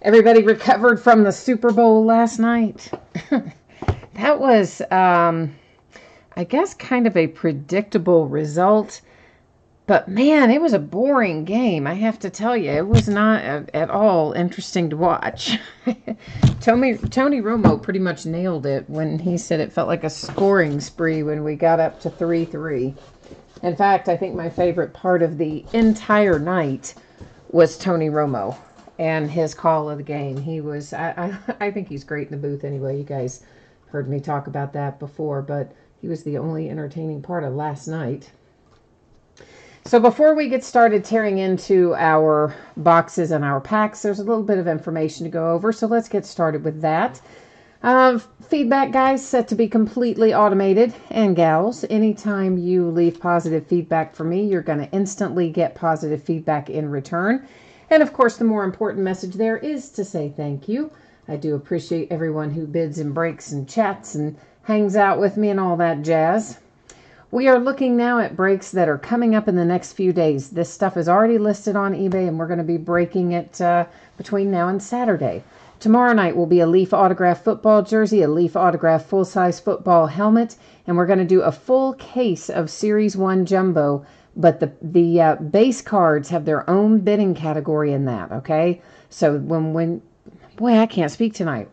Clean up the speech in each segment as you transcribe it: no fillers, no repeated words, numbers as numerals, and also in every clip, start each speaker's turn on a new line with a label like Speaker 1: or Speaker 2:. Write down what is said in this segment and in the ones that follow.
Speaker 1: Everybody recovered from the Super Bowl last night. That was, I guess, kind of a predictable result. But man, it was a boring game. I have to tell you, it was not at all interesting to watch. Tony Romo pretty much nailed it when he said it felt like a scoring spree when we got up to 3-3. In fact, I think my favorite part of the entire night was Tony Romo and his call of the game. He was, I think he's great in the booth anyway. You guys heard me talk about that before, but he was the only entertaining part of last night. So before we get started tearing into our boxes and our packs, there's a little bit of information to go over. So let's get started with that. Feedback, guys, set to be completely automated. And gals, anytime you leave positive feedback for me, you're going to instantly get positive feedback in return. And of course, the more important message there is to say thank you. I do appreciate everyone who bids and breaks and chats and hangs out with me and all that jazz. We are looking now at breaks that are coming up in the next few days. This stuff is already listed on eBay, and we're going to be breaking it between now and Saturday. Tomorrow night will be a Leaf Autograph football jersey, a Leaf Autograph full-size football helmet, and we're going to do a full case of Series 1 Jumbo, but the base cards have their own bidding category in that, okay? So when boy, I can't speak tonight.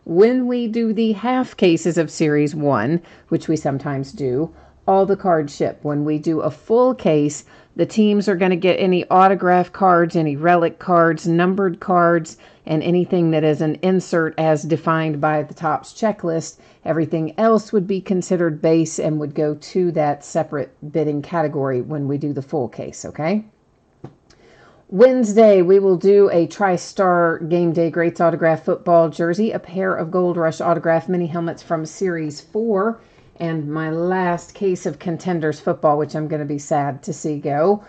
Speaker 1: When we do the half cases of Series 1, which we sometimes do, all the cards ship. When we do a full case, the teams are going to get any autograph cards, any relic cards, numbered cards, and anything that is an insert as defined by the Topps checklist. Everything else would be considered base and would go to that separate bidding category when we do the full case, okay? Wednesday, we will do a TriStar Game Day Greats Autograph football jersey, a pair of Gold Rush Autograph mini helmets from Series 4, and my last case of Contenders football, which I'm going to be sad to see go.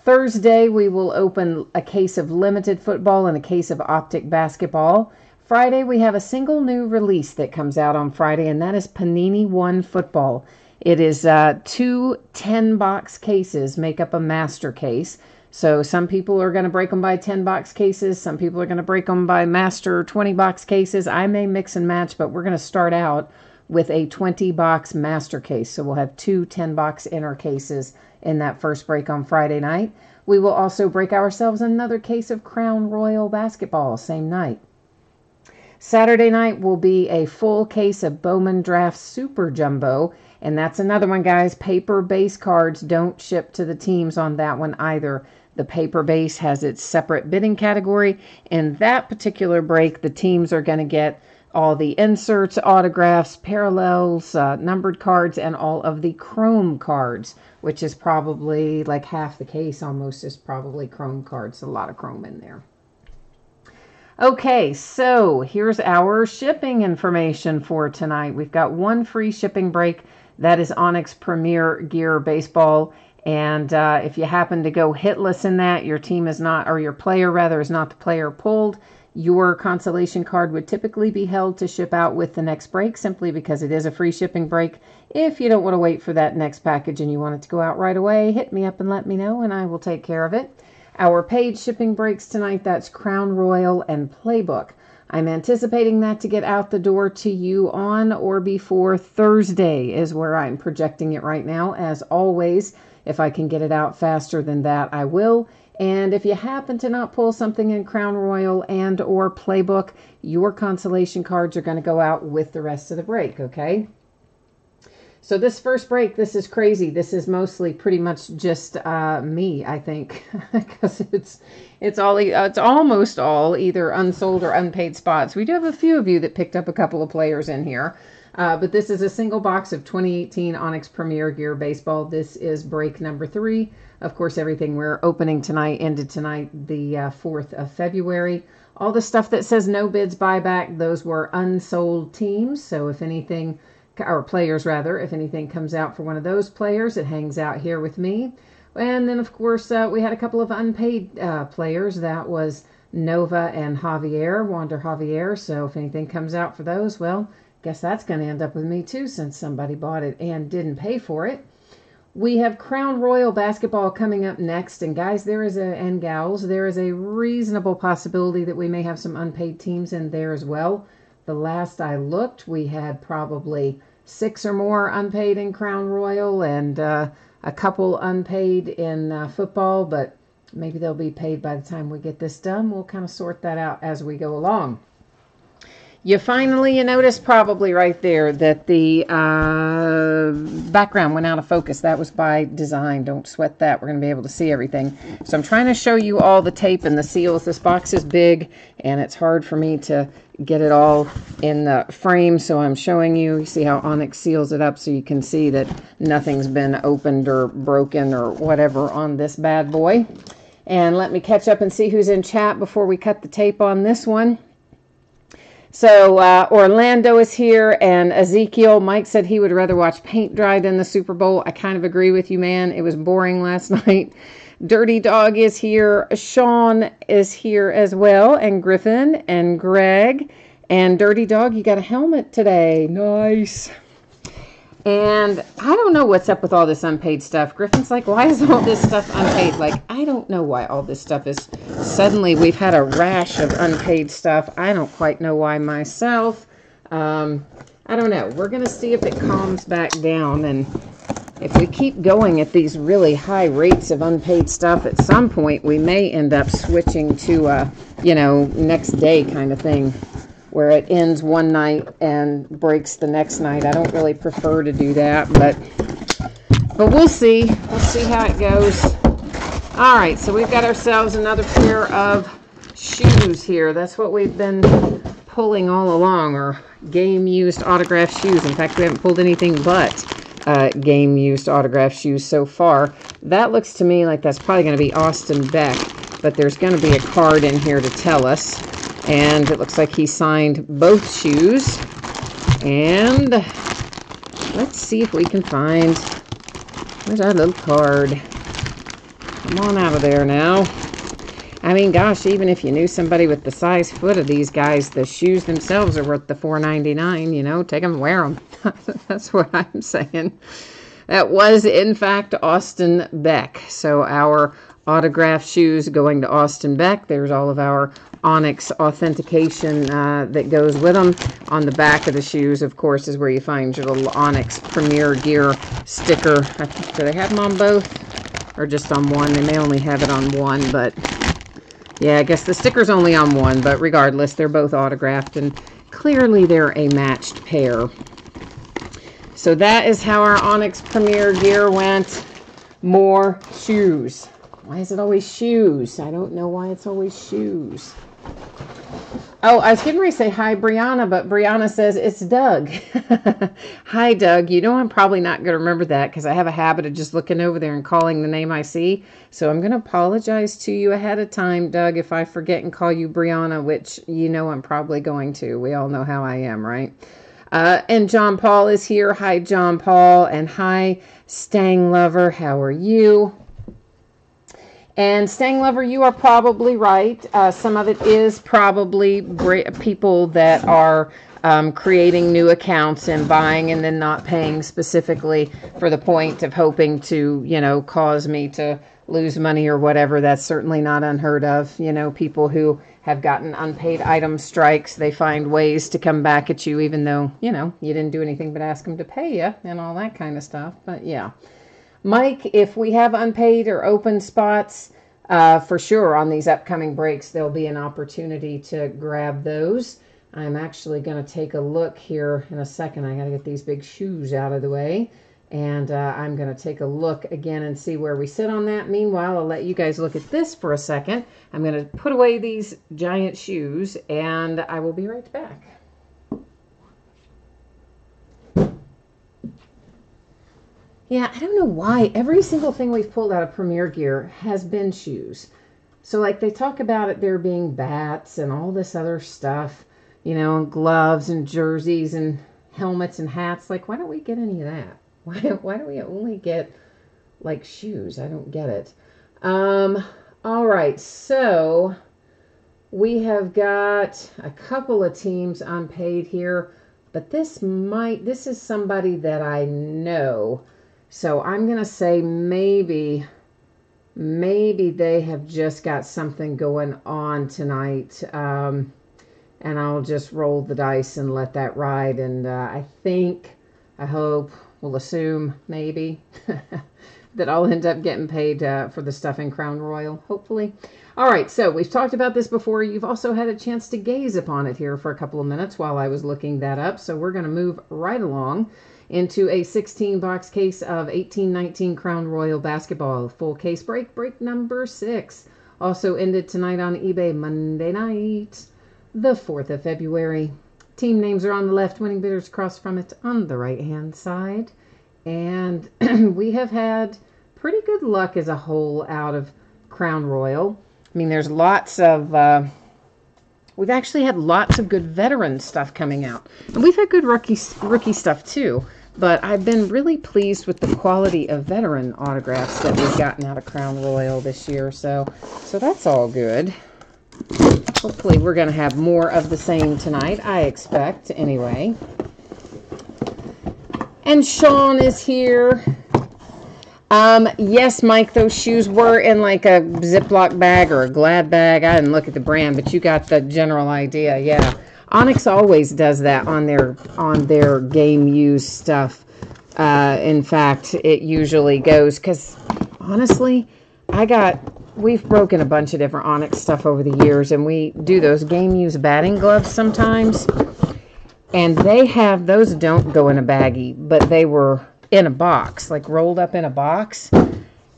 Speaker 1: Thursday, we will open a case of Limited football and a case of Optic basketball. Friday, we have a single new release that comes out on Friday, and that is Panini One football. It is 2 10-box cases make up a master case. So some people are going to break them by 10-box cases. Some people are going to break them by master 20-box cases. I may mix and match, but we're going to start out with a 20-box master case. So we'll have 2 10-box inner cases in that first break on Friday night. We will also break ourselves another case of Crown Royal basketball same night. Saturday night will be a full case of Bowman Draft Super Jumbo. And that's another one, guys. Paper base cards don't ship to the teams on that one either. The paper base has its separate bidding category. In that particular break, the teams are going to get all the inserts, autographs, parallels, numbered cards, and all of the chrome cards, which is probably like half the case almost is probably chrome cards. A lot of chrome in there. Okay, so here's our shipping information for tonight. We've got one free shipping break. That is Onyx Premier Gear Baseball. And if you happen to go hitless in that, your team is not, or your player rather, is not the player pulled, your consolation card would typically be held to ship out with the next break, simply because it is a free shipping break. If you don't want to wait for that next package and you want it to go out right away, hit me up and let me know, and I will take care of it. Our paid shipping breaks tonight, that's Crown Royal and Playbook. I'm anticipating that to get out the door to you on or before Thursday is where I'm projecting it right now. As always, if I can get it out faster than that, I will. And if you happen to not pull something in Crown Royal and or Playbook, your consolation cards are going to go out with the rest of the break, okay? So this first break, this is crazy. This is mostly pretty much just me, I think, because it's almost all either unsold or unpaid spots. We do have a few of you that picked up a couple of players in here, but this is a single box of 2018 Onyx Premier Gear Baseball. This is break number 3. Of course, everything we're opening tonight ended tonight, the 4th of February. All the stuff that says no bids buyback, those were unsold teams. So if anything, or players rather, if anything comes out for one of those players, it hangs out here with me. And then, of course, we had a couple of unpaid players. That was Nova and Javier, Wander Javier. So if anything comes out for those, well, guess that's going to end up with me too, since somebody bought it and didn't pay for it. We have Crown Royal basketball coming up next, and guys, and gals, there is a reasonable possibility that we may have some unpaid teams in there as well. The last I looked, we had probably 6 or more unpaid in Crown Royal and a couple unpaid in football, but maybe they'll be paid by the time we get this done. We'll kind of sort that out as we go along. You notice probably right there that the background went out of focus. That was by design. Don't sweat that. We're going to be able to see everything. So I'm trying to show you all the tape and the seals. This box is big, and it's hard for me to get it all in the frame. So I'm showing you. You see how Onyx seals it up so you can see that nothing's been opened or broken or whatever on this bad boy. And let me catch up and see who's in chat before we cut the tape on this one. So Orlando is here, and Ezekiel. Mike said he would rather watch paint dry than the Super Bowl. I kind of agree with you, man. It was boring last night. Dirty Dog is here. Sean is here as well, and Griffin and Greg. And Dirty Dog, you got a helmet today. Nice. And I don't know what's up with all this unpaid stuff. Griffin's like, why is all this stuff unpaid? Like, I don't know why all this stuff is. Suddenly, we've had a rash of unpaid stuff. I don't quite know why myself. I don't know. We're going to see if it calms back down. And if we keep going at these really high rates of unpaid stuff, at some point, we may end up switching to a, next day kind of thing, where it ends one night and breaks the next night. I don't really prefer to do that, but we'll see. We'll see how it goes. All right, so we've got ourselves another pair of shoes here. That's what we've been pulling all along, or game-used autograph shoes. In fact, we haven't pulled anything but game-used autograph shoes so far. That looks to me like that's probably going to be Austin Beck, but there's going to be a card in here to tell us. And it looks like he signed both shoes. And let's see if we can find... Where's our little card? Come on out of there now. I mean, gosh, even if you knew somebody with the size foot of these guys, the shoes themselves are worth the $4.99. Take them and wear them. That's what I'm saying. That was, in fact, Austin Beck. So our autograph shoes going to Austin Beck. There's all of our Onyx authentication that goes with them. On the back of the shoes, of course, is where you find your little Onyx Premier Gear sticker. Do they have them on both? Or just on one? They may only have it on one, but yeah, I guess the sticker's only on one, but regardless, they're both autographed, and clearly they're a matched pair. So that is how our Onyx Premier Gear went. More shoes. Why is it always shoes? I don't know why it's always shoes. Oh, I was getting ready to say hi, Brianna, but Brianna says it's Doug. Hi, Doug. I'm probably not going to remember that because I have a habit of just looking over there and calling the name I see. So I'm going to apologize to you ahead of time, Doug, if I forget and call you Brianna, which I'm probably going to. We all know how I am, right? And John Paul is here. Hi, John Paul. And hi, Stang Lover. How are you? And Stang Lover, you are probably right. Some of it is probably people that are creating new accounts and buying and then not paying specifically for the point of hoping to, cause me to lose money or whatever. That's certainly not unheard of. People who have gotten unpaid item strikes, they find ways to come back at you even though, you didn't do anything but ask them to pay you and all that kind of stuff. But yeah. Mike, if we have unpaid or open spots, for sure on these upcoming breaks, there'll be an opportunity to grab those. I'm actually going to take a look here in a second. I got to get these big shoes out of the way. And I'm going to take a look again and see where we sit on that. Meanwhile, I'll let you guys look at this for a second. I'm going to put away these giant shoes, and I will be right back. Yeah, I don't know why every single thing we've pulled out of Premier Gear has been shoes. So like they talk about it there being bats and all this other stuff, and gloves and jerseys and helmets and hats. Like, why don't we get any of that? Why do we only get like shoes? I don't get it. All right, so we have got a couple of teams unpaid here, but this is somebody that I know. So I'm going to say maybe they have just got something going on tonight. And I'll just roll the dice and let that ride. And I hope, we'll assume, maybe, that I'll end up getting paid for the stuff in Crown Royal, hopefully. All right, so we've talked about this before. You've also had a chance to gaze upon it here for a couple of minutes while I was looking that up. So we're going to move right along into a 16-box case of 18-19 Crown Royal basketball. Full case break number 6. Also ended tonight on eBay Monday night, the 4th of February. Team names are on the left, winning bidders across from it on the right-hand side. And we have had pretty good luck as a whole out of Crown Royal. I mean, there's lots of, we've actually had lots of good veteran stuff coming out. And we've had good rookie stuff too. But I've been really pleased with the quality of veteran autographs that we've gotten out of Crown Royal this year. So that's all good. Hopefully we're going to have more of the same tonight, I expect, anyway. And Sean is here. Yes, Mike, those shoes were in like a Ziploc bag or a Glad bag. I didn't look at the brand, but you got the general idea, yeah. Onyx always does that on their game used stuff. In fact, it usually goes, because honestly, we've broken a bunch of different Onyx stuff over the years, and we do those game used batting gloves sometimes. And those don't go in a baggie, but they were in a box, like rolled up in a box.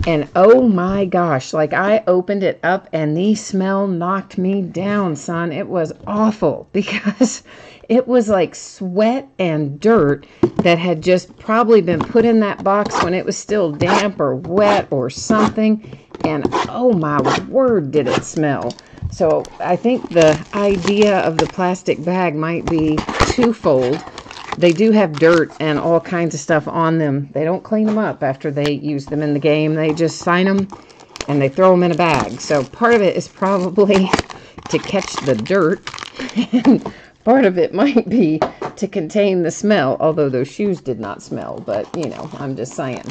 Speaker 1: And oh my gosh, like I opened it up and the smell knocked me down, son. It was awful because it was like sweat and dirt that had just probably been put in that box when it was still damp or wet or something. And oh my word, did it smell. So I think the idea of the plastic bag might be twofold. They do have dirt and all kinds of stuff on them. They don't clean them up after they use them in the game. They just sign them and they throw them in a bag. So part of it is probably to catch the dirt. And part of it might be to contain the smell, although those shoes did not smell. But, you know, I'm just saying.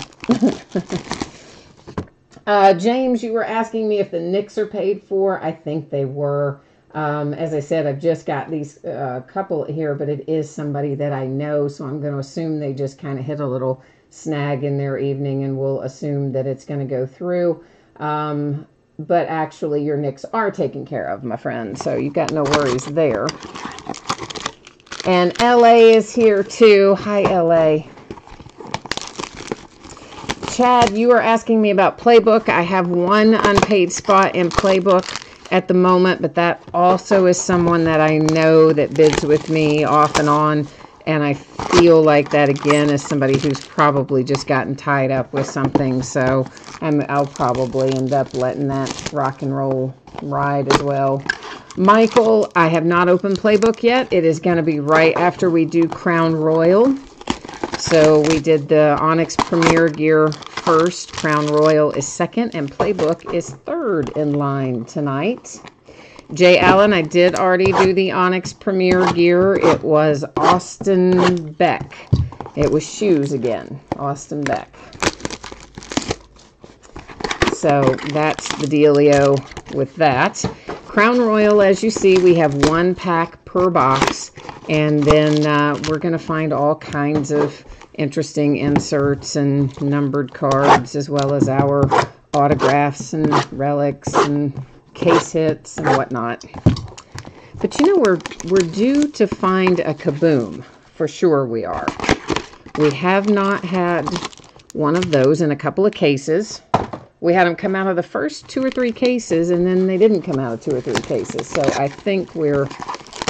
Speaker 1: James, you were asking me if the Knicks are paid for. I think they were. As I said, I've just got these couple here, but it is somebody that I know, so I'm going to assume they just kind of hit a little snag in their evening, and we'll assume that it's going to go through. But actually, your Knicks are taken care of, my friend, so you've got no worries there. And LA is here, too. Hi, LA. Chad, you are asking me about Playbook. I have one unpaid spot in Playbook at the moment, but that also is someone that I know that bids with me off and on, and I feel like that again is somebody who's probably just gotten tied up with something, so I'll probably end up letting that rock and roll ride as well. Michael, I have not opened Playbook yet. It is going to be right after we do Crown Royal. So we did the Onyx Premier Gear first, Crown Royal is second, and Playbook is third in line tonight. Jay Allen, I did already do the Onyx Premier Gear. It was Austin Beck. It was shoes again, Austin Beck. So that's the dealio with that. Crown Royal, as you see, we have one pack per box, and then we're going to find all kinds of interesting inserts and numbered cards, as well as our autographs and relics and case hits and whatnot. But you know, we're due to find a Kaboom. For sure we are. We have not had one of those in a couple of cases. We had them come out of the first 2 or 3 cases, and then they didn't come out of 2 or 3 cases. So I think we're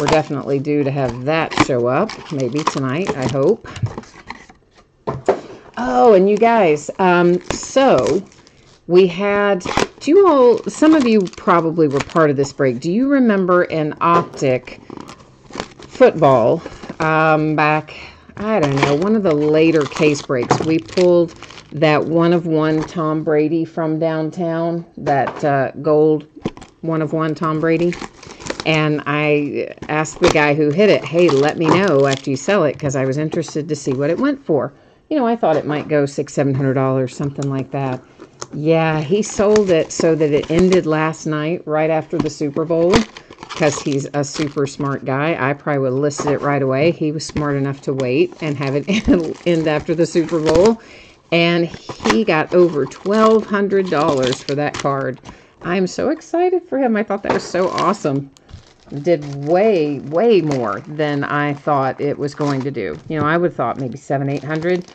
Speaker 1: definitely due to have that show up. Maybe tonight, I hope. Oh, and you guys, so we had, some of you probably were part of this break. Do you remember in Optic football, back, I don't know, one of the later case breaks, we pulled that 1-of-1 Tom Brady from downtown, that gold 1-of-1 Tom Brady. And I asked the guy who hit it, hey, let me know after you sell it, because I was interested to see what it went for. You know, I thought it might go $600-700, something like that. Yeah, he sold it so that it ended last night, right after the Super Bowl, because he's a super smart guy. I probably would have listed it right away. He was smart enough to wait and have it end after the Super Bowl. And he got over $1,200 for that card. I'm so excited for him. I thought that was so awesome. Did way, way more than I thought it was going to do. You know, I would have thought maybe $700-800.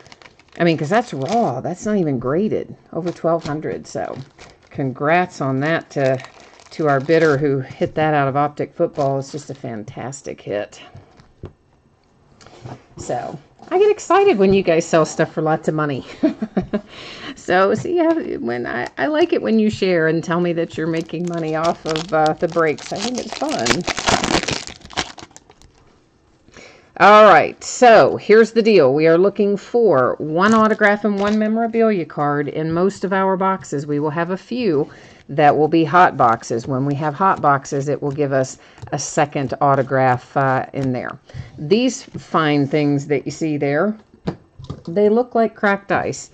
Speaker 1: I mean, because that's raw. That's not even graded. Over $1,200. So, congrats on that to our bidder who hit that out of Optic Football. It's just a fantastic hit. So, I get excited when you guys sell stuff for lots of money. So, see, when I like it when you share and tell me that you're making money off of the breaks. I think it's fun. All right, so here's the deal. We are looking for one autograph and one memorabilia card. In most of our boxes, we will have a few that will be hot boxes. When we have hot boxes, it will give us a second autograph in there. These fine things that you see there, they look like cracked ice,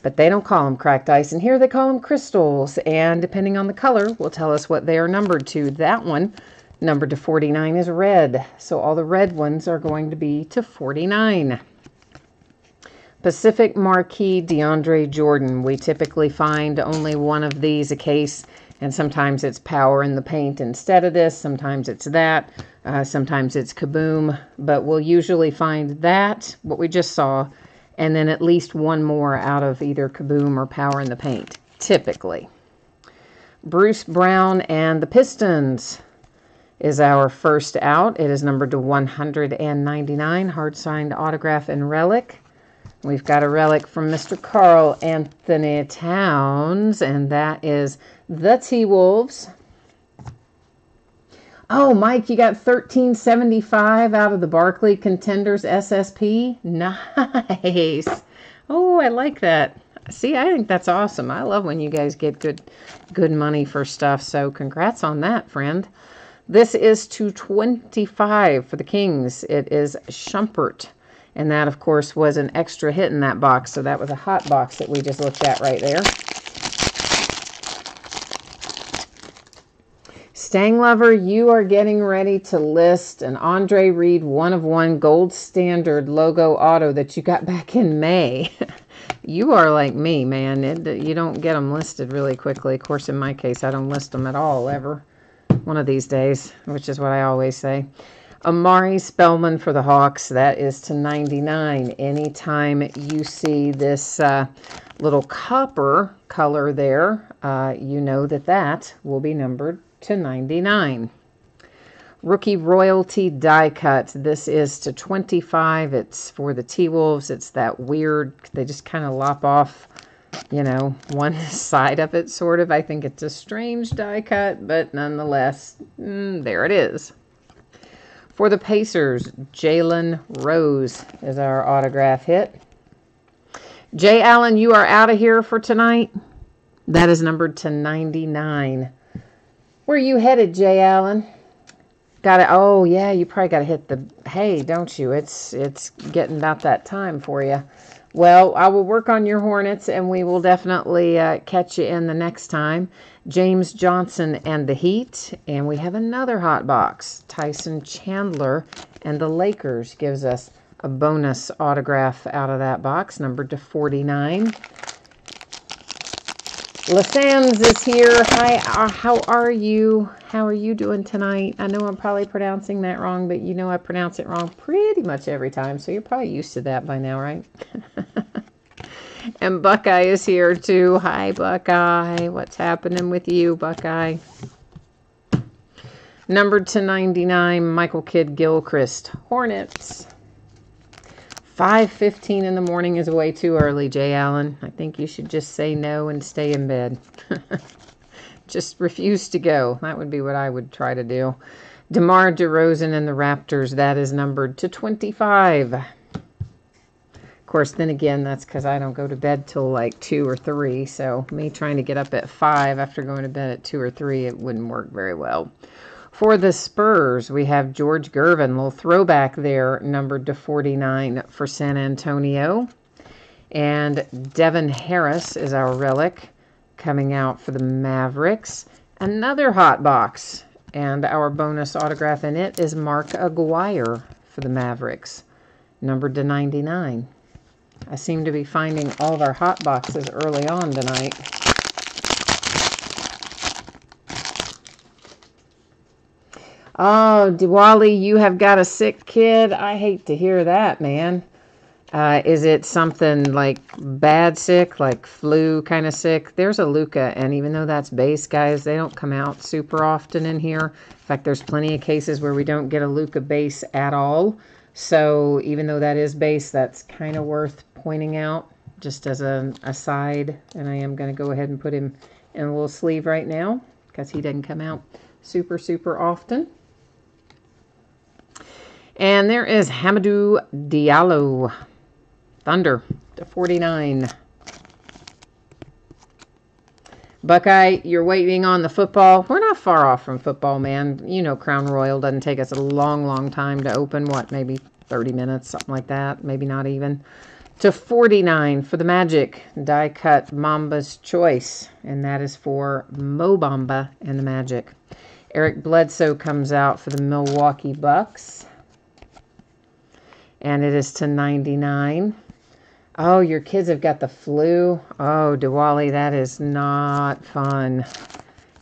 Speaker 1: but they don't call them cracked ice. And here they call them crystals, and depending on the color, will tell us what they are numbered to. That one, numbered to 49, is red. So all the red ones are going to be to 49. Pacific Marquee DeAndre Jordan. We typically find only one of these a case, and sometimes it's Power in the Paint instead of this. Sometimes it's that. Sometimes it's Kaboom. But we'll usually find that, what we just saw, and then at least one more out of either Kaboom or Power in the Paint, typically. Bruce Brown and the Pistons is our first out. It is numbered to 199, hard signed autograph and relic. We've got a relic from Mr. Carl Anthony Towns, and that is the T-Wolves. Oh, Mike, you got 1375 out of the Barkley Contenders SSP. Nice. Oh, I like that. See, I think that's awesome. I love when you guys get good money for stuff, so congrats on that, friend. This is 225 for the Kings. It is Shumpert. And that, of course, was an extra hit in that box. So that was a hot box that we just looked at right there. Stang Lover, you are getting ready to list an Andre Reed 1-of-1 gold standard logo auto that you got back in May. You are like me, man. You don't get them listed really quickly. Of course, in my case, I don't list them at all, ever. One of these days, which is what I always say. Amari Spellman for the Hawks, that is to 99. Anytime you see this little copper color there, you know that will be numbered to 99. Rookie Royalty die cut, this is to 25. It's for the T-Wolves. It's that weird, they just kind of lop off, you know, one side of it, sort of. I think it's a strange die cut, but nonetheless, there it is. For the Pacers, Jalen Rose is our autograph hit. Jay Allen, you are out of here for tonight. That is numbered to 99. Where are you headed, Jay Allen? Got it. Oh, yeah, you probably got to hit the hay, don't you? It's getting about that time for you. Well, I will work on your Hornets, and we will definitely catch you in the next time. James Johnson and the Heat. And we have another hot box. Tyson Chandler and the Lakers gives us a bonus autograph out of that box, numbered to 49. LaSans is here. Hi, how are you? How are you doing tonight? I know I'm probably pronouncing that wrong, but you know I pronounce it wrong pretty much every time, so you're probably used to that by now, right? And Buckeye is here too. Hi, Buckeye. What's happening with you, Buckeye? Numbered to 99, Michael Kidd-Gilchrist, Hornets. 5:15 in the morning is way too early, Jay Allen. I think you should just say no and stay in bed. Just refuse to go. That would be what I would try to do. DeMar DeRozan and the Raptors, that is numbered to 25. Of course, then again, that's because I don't go to bed till like 2 or 3. So me trying to get up at 5 after going to bed at 2 or 3, it wouldn't work very well. For the Spurs, we have George Gervin, little throwback there, numbered to 49 for San Antonio. And Devin Harris is our relic coming out for the Mavericks. Another hot box. And our bonus autograph in it is Mark Aguirre for the Mavericks, numbered to 99. I seem to be finding all of our hot boxes early on tonight. Oh, Diwali, you have got a sick kid. I hate to hear that, man. Is it something like bad sick, like flu kind of sick? There's a Luca, and even though that's base, guys, they don't come out super often in here. In fact, there's plenty of cases where we don't get a Luca base at all. So even though that is base, that's kind of worth pointing out just as an aside. And I am going to go ahead and put him in a little sleeve right now because he doesn't come out super, super often. And there is Hamidou Diallo, Thunder, to 49. Buckeye, you're waiting on the football. We're not far off from football, man. You know Crown Royal doesn't take us a long, long time to open. What, maybe 30 minutes, something like that. Maybe not even. To 49 for the Magic, die cut Mamba's Choice. And that is for Mo Bamba and the Magic. Eric Bledsoe comes out for the Milwaukee Bucks. And it is to 99. Oh, your kids have got the flu. Oh, Diwali, that is not fun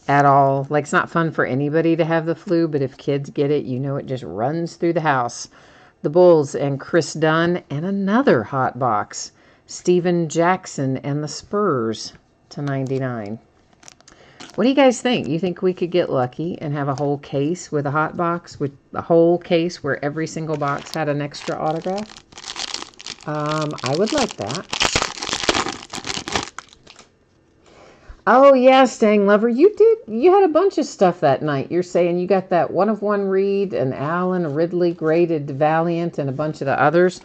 Speaker 1: at all. Like, it's not fun for anybody to have the flu, but if kids get it, you know it just runs through the house. The Bulls and Chris Dunn, and another hot box. Steven Jackson and the Spurs to 99. What do you guys think? You think we could get lucky and have a whole case with a hot box, with a whole case where every single box had an extra autograph? I would like that. Oh, yeah, Stang Lover, you had a bunch of stuff that night. You're saying you got that one of one read, and Alan Ridley graded Valiant, and a bunch of the others.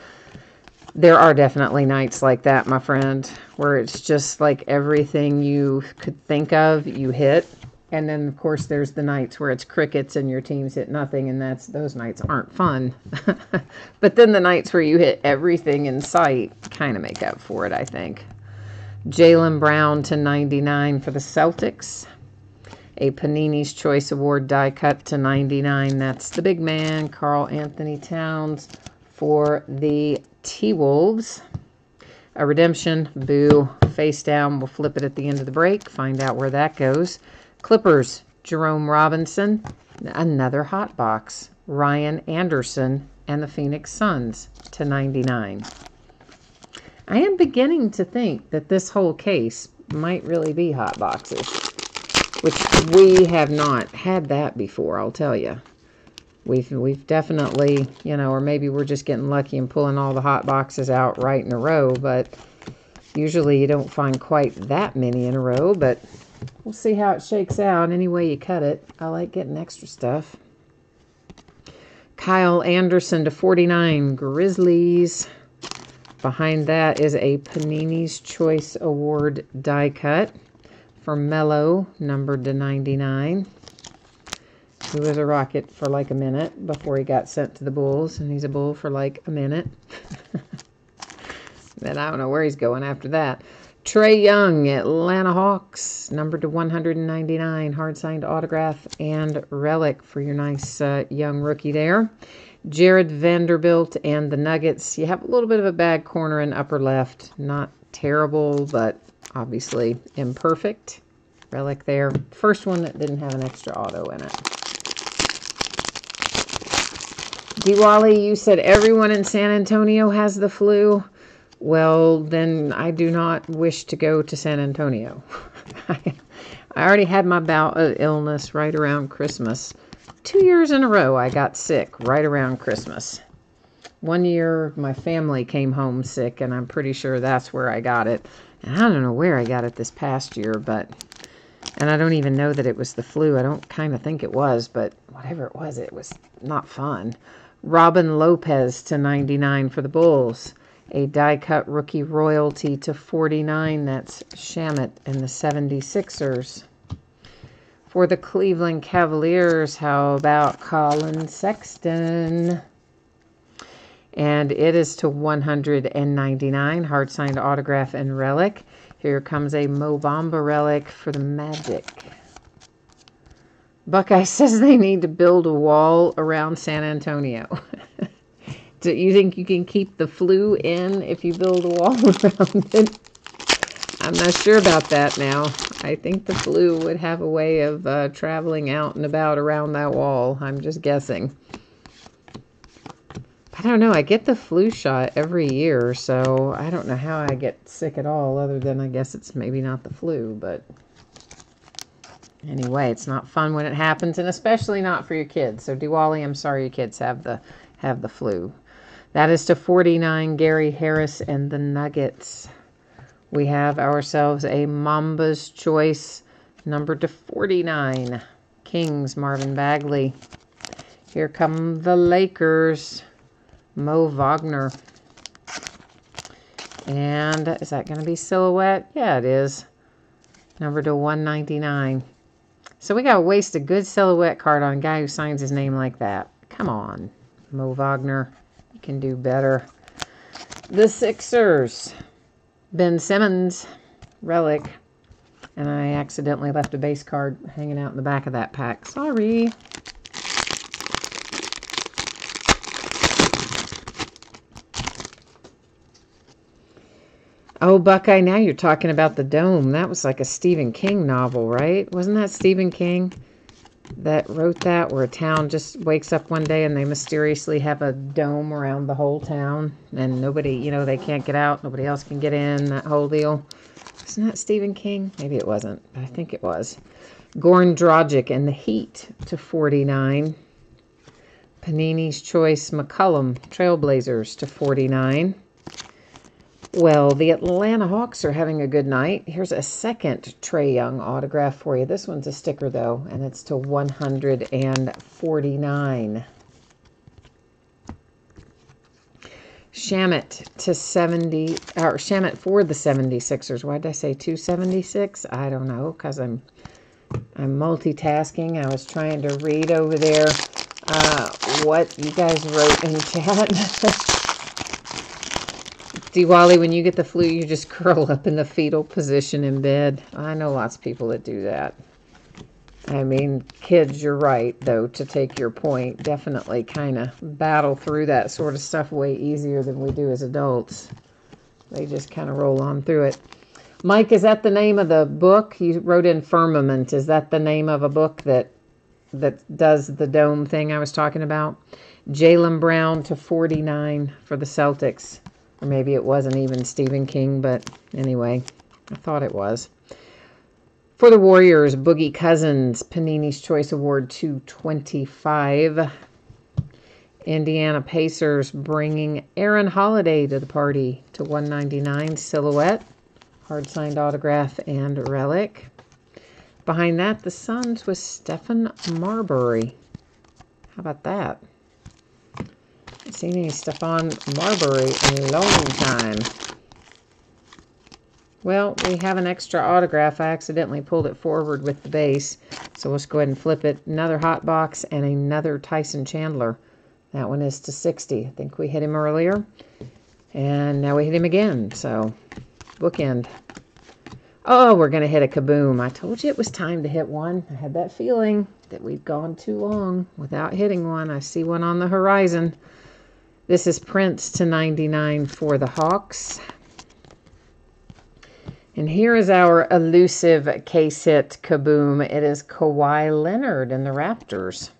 Speaker 1: There are definitely nights like that, my friend, where it's just like everything you could think of, you hit. And then, of course, there's the nights where it's crickets and your teams hit nothing, and those nights aren't fun. But then the nights where you hit everything in sight kind of make up for it, I think. Jaylen Brown to 99 for the Celtics. A Panini's Choice Award die cut to 99. That's the big man, Karl Anthony Towns, for the T-Wolves. A redemption, boo, face down. We'll flip it at the end of the break, find out where that goes. Clippers, Jerome Robinson, another hot box. Ryan Anderson and the Phoenix Suns to 99. I am beginning to think that this whole case might really be hot boxes, which we have not had that before, I'll tell you. We've definitely, you know, or maybe we're just getting lucky and pulling all the hot boxes out right in a row, but usually you don't find quite that many in a row, but we'll see how it shakes out. Any way you cut it. I like getting extra stuff. Kyle Anderson to 49, Grizzlies. Behind that is a Panini's Choice Award die cut for Melo, numbered to 99. He was a Rocket for like a minute before he got sent to the Bulls, and he's a Bull for like a minute. Then I don't know where he's going after that. Trae Young, Atlanta Hawks, numbered to 199, hard-signed autograph and relic for your nice young rookie there. Jared Vanderbilt and the Nuggets. You have a little bit of a bad corner in upper left. Not terrible, but obviously imperfect. Relic there. First one that didn't have an extra auto in it. Diwali, you said everyone in San Antonio has the flu. Well, then I do not wish to go to San Antonio. I already had my bout of illness right around Christmas. 2 years in a row I got sick right around Christmas. One year my family came home sick, and I'm pretty sure that's where I got it. And I don't know where I got it this past year, and I don't even know that it was the flu. I don't kind of think it was, but whatever it was not fun. Robin Lopez to 99 for the Bulls. A die-cut rookie royalty to 49. That's Shamet and the 76ers. For the Cleveland Cavaliers, how about Colin Sexton? And it is to 199, hard signed autograph and relic. Here comes a Mo Bamba relic for the Magic. Buckeye says they need to build a wall around San Antonio. Do you think you can keep the flu in if you build a wall around it? I'm not sure about that now. I think the flu would have a way of traveling out and about around that wall. I'm just guessing. I don't know. I get the flu shot every year, so I don't know how I get sick at all, other than I guess it's maybe not the flu, but anyway, it's not fun when it happens, and especially not for your kids. So Diwali, I'm sorry your kids have the flu. That is to 49, Gary Harris and the Nuggets. We have ourselves a Mamba's Choice, numbered to 49, Kings, Marvin Bagley. Here come the Lakers, Mo Wagner. And is that going to be silhouette? Yeah, it is. Numbered to 199. So we got to waste a good silhouette card on a guy who signs his name like that. Come on, Mo Wagner. You can do better. The Sixers, Ben Simmons, relic. And I accidentally left a base card hanging out in the back of that pack. Sorry. Oh, Buckeye, now you're talking about the Dome. That was like a Stephen King novel, right? Wasn't that Stephen King that wrote that, where a town just wakes up one day and they mysteriously have a dome around the whole town and nobody, you know, they can't get out, nobody else can get in, that whole deal? Isn't that Stephen King? Maybe it wasn't, but I think it was. Goran Dragic and the Heat to 49. Panini's Choice McCollum, Trailblazers to 49. Well, the Atlanta Hawks are having a good night. Here's a second Trae Young autograph for you. This one's a sticker, though, and it's to 149. Shamet to 70, or Shamet for the 76ers. Why did I say 276? I don't know, because I'm multitasking. I was trying to read over there what you guys wrote in chat. Diwali, when you get the flu, you just curl up in the fetal position in bed. I know lots of people that do that. I mean, kids, you're right, though, to take your point. Definitely kind of battle through that sort of stuff way easier than we do as adults. They just kind of roll on through it. Mike, is that the name of the book? You wrote in Firmament. Is that the name of a book that does the dome thing I was talking about? Jaylen Brown to 49 for the Celtics. Or maybe it wasn't even Stephen King, but anyway, I thought it was. For the Warriors, Boogie Cousins, Panini's Choice Award 225. Indiana Pacers bringing Aaron Holiday to the party to 199, silhouette, hard signed autograph and relic. Behind that, the Suns with Stephen Marbury. How about that? Haven't seen any Stephon Marbury in a long time. Well, we have an extra autograph. I accidentally pulled it forward with the base. So let's go ahead and flip it. Another hot box and another Tyson Chandler. That one is to 60. I think we hit him earlier. And now we hit him again. So, bookend. Oh, we're going to hit a kaboom. I told you it was time to hit one. I had that feeling that we'd gone too long without hitting one. I see one on the horizon. This is Prince to 99 for the Hawks. And here is our elusive case hit kaboom. It is Kawhi Leonard and the Raptors.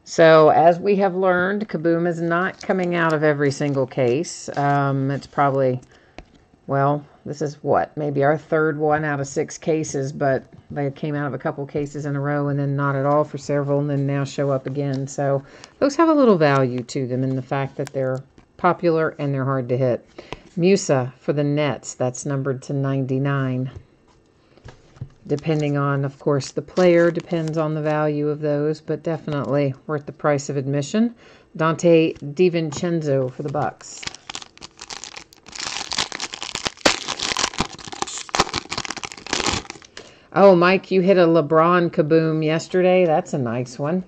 Speaker 1: So as we have learned, kaboom is not coming out of every single case. It's probably, well, this is what, maybe our third one out of 6 cases, but they came out of a couple cases in a row and then not at all for several and then now show up again. So those have a little value to them in the fact that they're popular and they're hard to hit. Musa for the Nets, that's numbered to 99. Depending on, of course, the player, depends on the value of those, but definitely worth the price of admission. Dante DiVincenzo for the Bucks. Oh, Mike, you hit a LeBron kaboom yesterday. That's a nice one.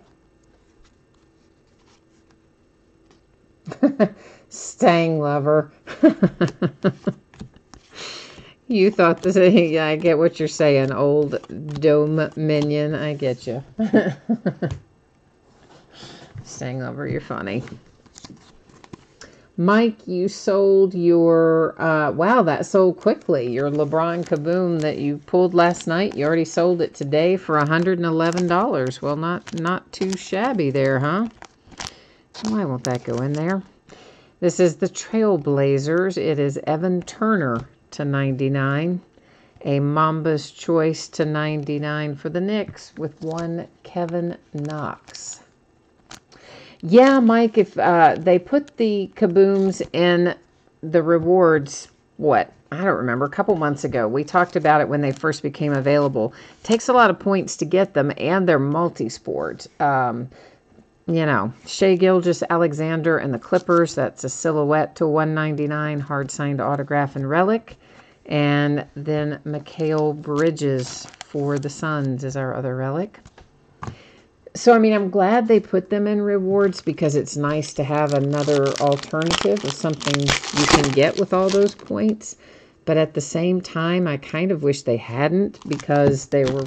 Speaker 1: Stang lover. You thought this, yeah, I get what you're saying, old dome minion. I get you. Staying over, you're funny. Mike, you sold your, wow, that sold quickly. Your LeBron Kaboom that you pulled last night, you already sold it today for $111. Well, not too shabby there, huh? Why won't that go in there? This is the Trailblazers. It is Evan Turner to 99. A Mamba's Choice to 99 for the Knicks with one Kevin Knox. Yeah, Mike, if they put the Kabooms in the rewards, what? I don't remember, a couple months ago. We talked about it when they first became available. It takes a lot of points to get them, and they're multi-sport. You know, Shai Gilgeous-Alexander and the Clippers, that's a silhouette to 199, hard-signed autograph and relic. And then Mikal Bridges for the Suns is our other relic. So, I mean, I'm glad they put them in rewards because it's nice to have another alternative of something you can get with all those points. But at the same time, I kind of wish they hadn't, because they were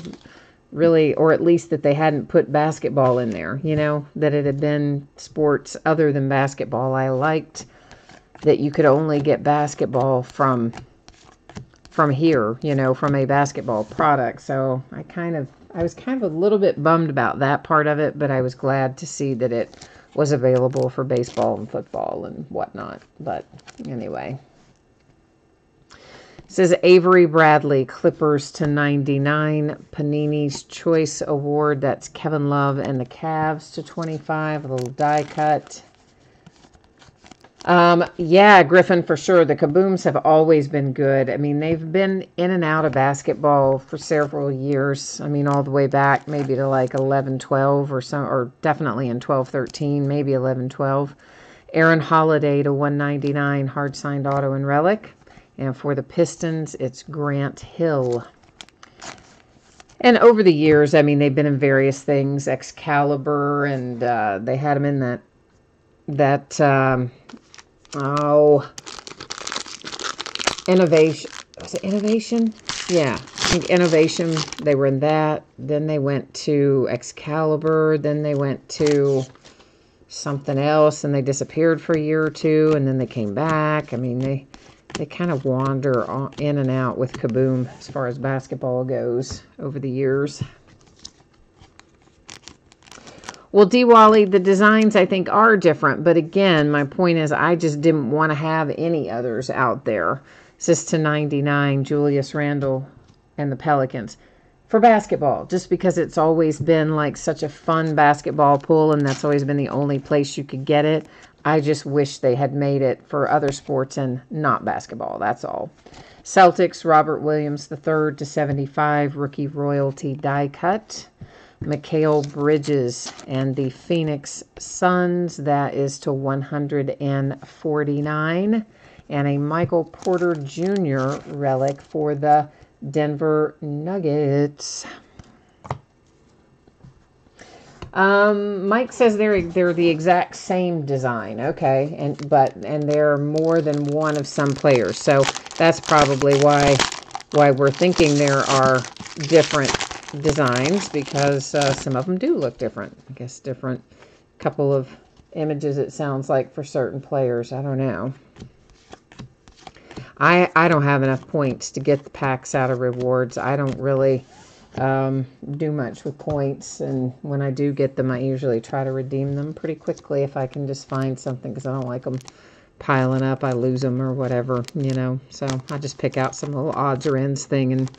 Speaker 1: really, or at least that they hadn't put basketball in there, you know, that it had been sports other than basketball. I liked that you could only get basketball from here, you know, from a basketball product. So I was kind of a little bit bummed about that part of it, but I was glad to see that it was available for baseball and football and whatnot. But anyway. It says Avery Bradley, Clippers to 99. Panini's Choice Award, that's Kevin Love and the Cavs to 25. A little die cut. Yeah, Griffin, for sure. The Kabooms have always been good. I mean, they've been in and out of basketball for several years. I mean, all the way back maybe to like 11-12 or some, or definitely in 12-13, maybe 11-12. Aaron Holiday to 199, hard signed auto and relic. And for the Pistons, it's Grant Hill. And over the years, I mean, they've been in various things, Excalibur, and they had them in that Innovation. Was it Innovation? Yeah, I think Innovation, they were in that. Then they went to Excalibur. Then they went to something else, and they disappeared for a year or two, and then they came back. I mean, they kind of wander in and out with Kaboom as far as basketball goes over the years. Well, D-Wally, the designs I think are different, but again, my point is I just didn't want to have any others out there. This is to 99, Julius Randle and the Pelicans. For basketball, just because it's always been like such a fun basketball pull, and that's always been the only place you could get it. I just wish they had made it for other sports and not basketball, that's all. Celtics, Robert Williams III to 75, rookie royalty die cut. Mikal Bridges and the Phoenix Suns, that is to 149. And a Michael Porter Jr. relic for the Denver Nuggets. Mike says they're the exact same design. Okay, and they're more than one of some players. So that's probably why we're thinking there are different designs, because some of them do look different. I guess different couple of images, it sounds like, for certain players. I don't know. I don't have enough points to get the packs out of rewards. I don't really do much with points, and when I do get them, I usually try to redeem them pretty quickly if I can just find something, because I don't like them piling up. I lose them or whatever, you know. So I just pick out some little odds or ends thing, and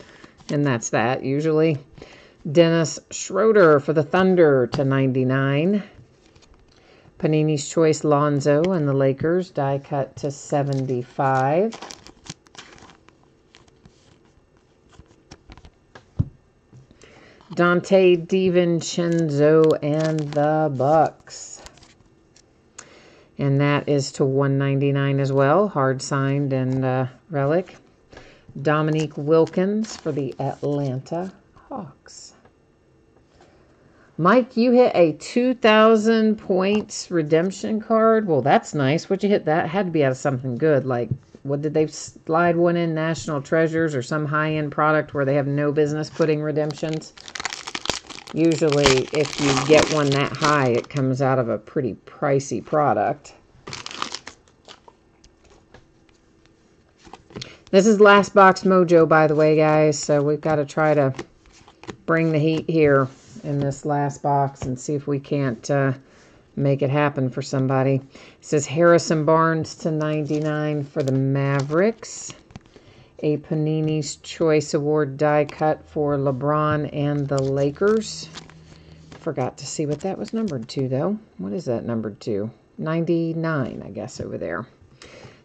Speaker 1: that's that usually. Dennis Schroeder for the Thunder to 99. Panini's Choice Lonzo and the Lakers die cut to 75. Dante DiVincenzo and the Bucks. And that is to 199 as well, hard signed and relic. Dominique Wilkins for the Atlanta Hawks. Mike, you hit a 2,000 points redemption card. Well, that's nice. What'd you hit? That had to be out of something good. Like, what did they slide one in? National Treasures or some high-end product where they have no business putting redemptions? Usually, if you get one that high, it comes out of a pretty pricey product. This is Last Box Mojo, by the way, guys. So we've got to try to bring the heat here in this last box and see if we can't make it happen for somebody. It says Harrison Barnes /99 for the Mavericks. A Panini's Choice Award die cut for LeBron and the Lakers. Forgot to see what that was numbered to, though. What is that numbered to? 99, I guess, over there.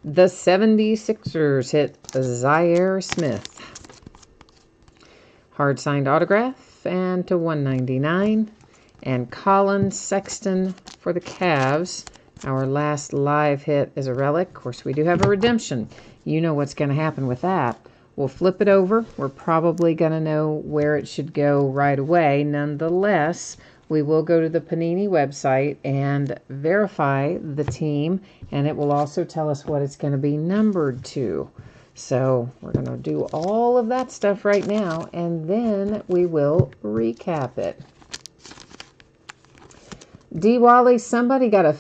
Speaker 1: The 76ers hit Zaire Smith. Hard signed autograph and to 199. And Colin Sexton for the Cavs. Our last live hit is a relic. Of course, we do have a redemption. You know what's going to happen with that. We'll flip it over. We're probably going to know where it should go right away. Nonetheless, we will go to the Panini website and verify the team, and it will also tell us what it's going to be numbered to. So we're going to do all of that stuff right now, and then we will recap it. D. Wally, somebody got a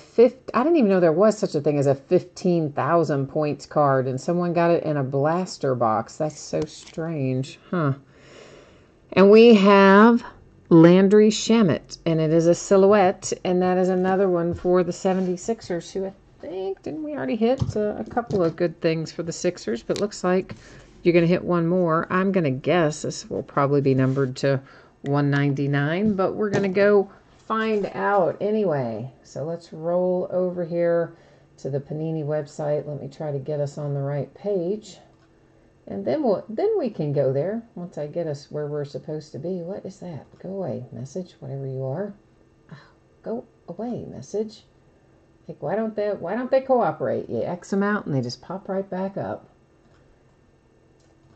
Speaker 1: I didn't even know there was such a thing as a 15,000 points card, and someone got it in a blaster box. That's so strange, huh? And we have Landry Shamet, and it is a silhouette, and that is another one for the 76ers, who I think, didn't we already hit a couple of good things for the Sixers, but looks like you're going to hit one more. I'm going to guess this will probably be numbered to 199, but we're going to go find out anyway. So let's roll over here to the Panini website. Let me try to get us on the right page. And then we can go there once I get us where we're supposed to be. What is that? Go away, message, whatever you are. Go away, message. Like, why don't they cooperate? You X them out and they just pop right back up.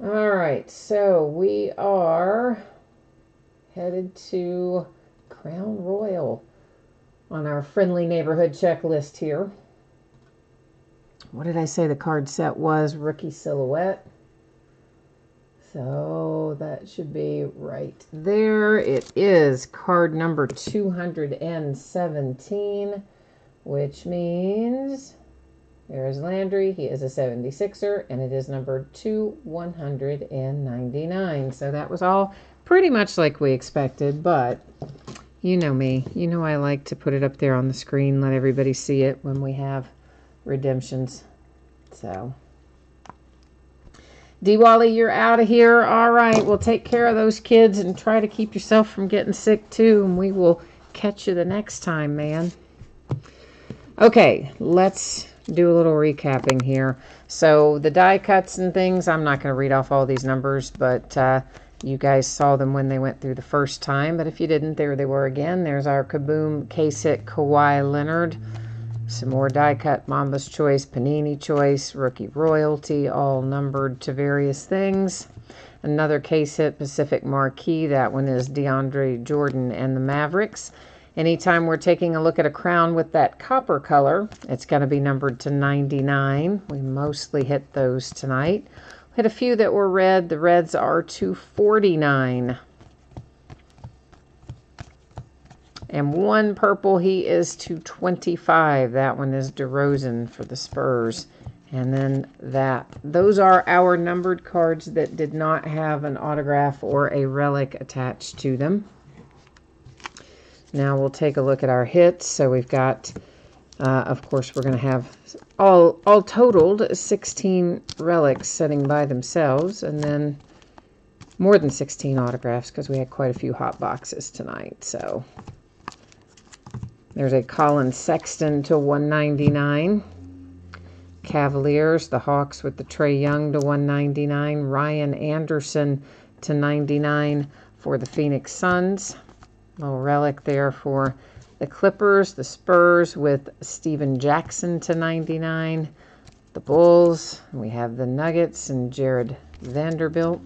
Speaker 1: All right, so we are headed to Crown Royal on our friendly neighborhood checklist here. What did I say the card set was? Rookie silhouette. So that should be right there. It is card number 217, which means there's Landry. He is a 76er, and it is numbered to 199. So that was all pretty much like we expected, but you know me. You know I like to put it up there on the screen, let everybody see it when we have redemptions. So, D-Wally, you're out of here. All right, we'll take care of those kids and try to keep yourself from getting sick too, and we will catch you the next time, man. Okay, let's do a little recapping here. So the die cuts and things, I'm not going to read off all these numbers, but you guys saw them when they went through the first time. But if you didn't, there they were again. There's our Kaboom case hit Kawhi Leonard. Some more die cut Mamba's Choice, Panini Choice, Rookie Royalty, all numbered to various things. Another case hit Pacific Marquee. That one is DeAndre Jordan and the Mavericks. Anytime we're taking a look at a crown with that copper color, it's going to be numbered to 99. We mostly hit those tonight. Hit a few that were red. The reds are to 49. And one purple, he is to 25. That one is DeRozan for the Spurs. And then those are our numbered cards that did not have an autograph or a relic attached to them. Now we'll take a look at our hits. So we've got, of course, we're going to have all totaled 16 relics sitting by themselves. And then more than 16 autographs because we had quite a few hot boxes tonight. So there's a Colin Sexton to 199. Cavaliers, the Hawks with the Trae Young to 199. Ryan Anderson to 99 for the Phoenix Suns. Little relic there for the Clippers. The Spurs with Steven Jackson to 99. The Bulls, we have the Nuggets and Jared Vanderbilt.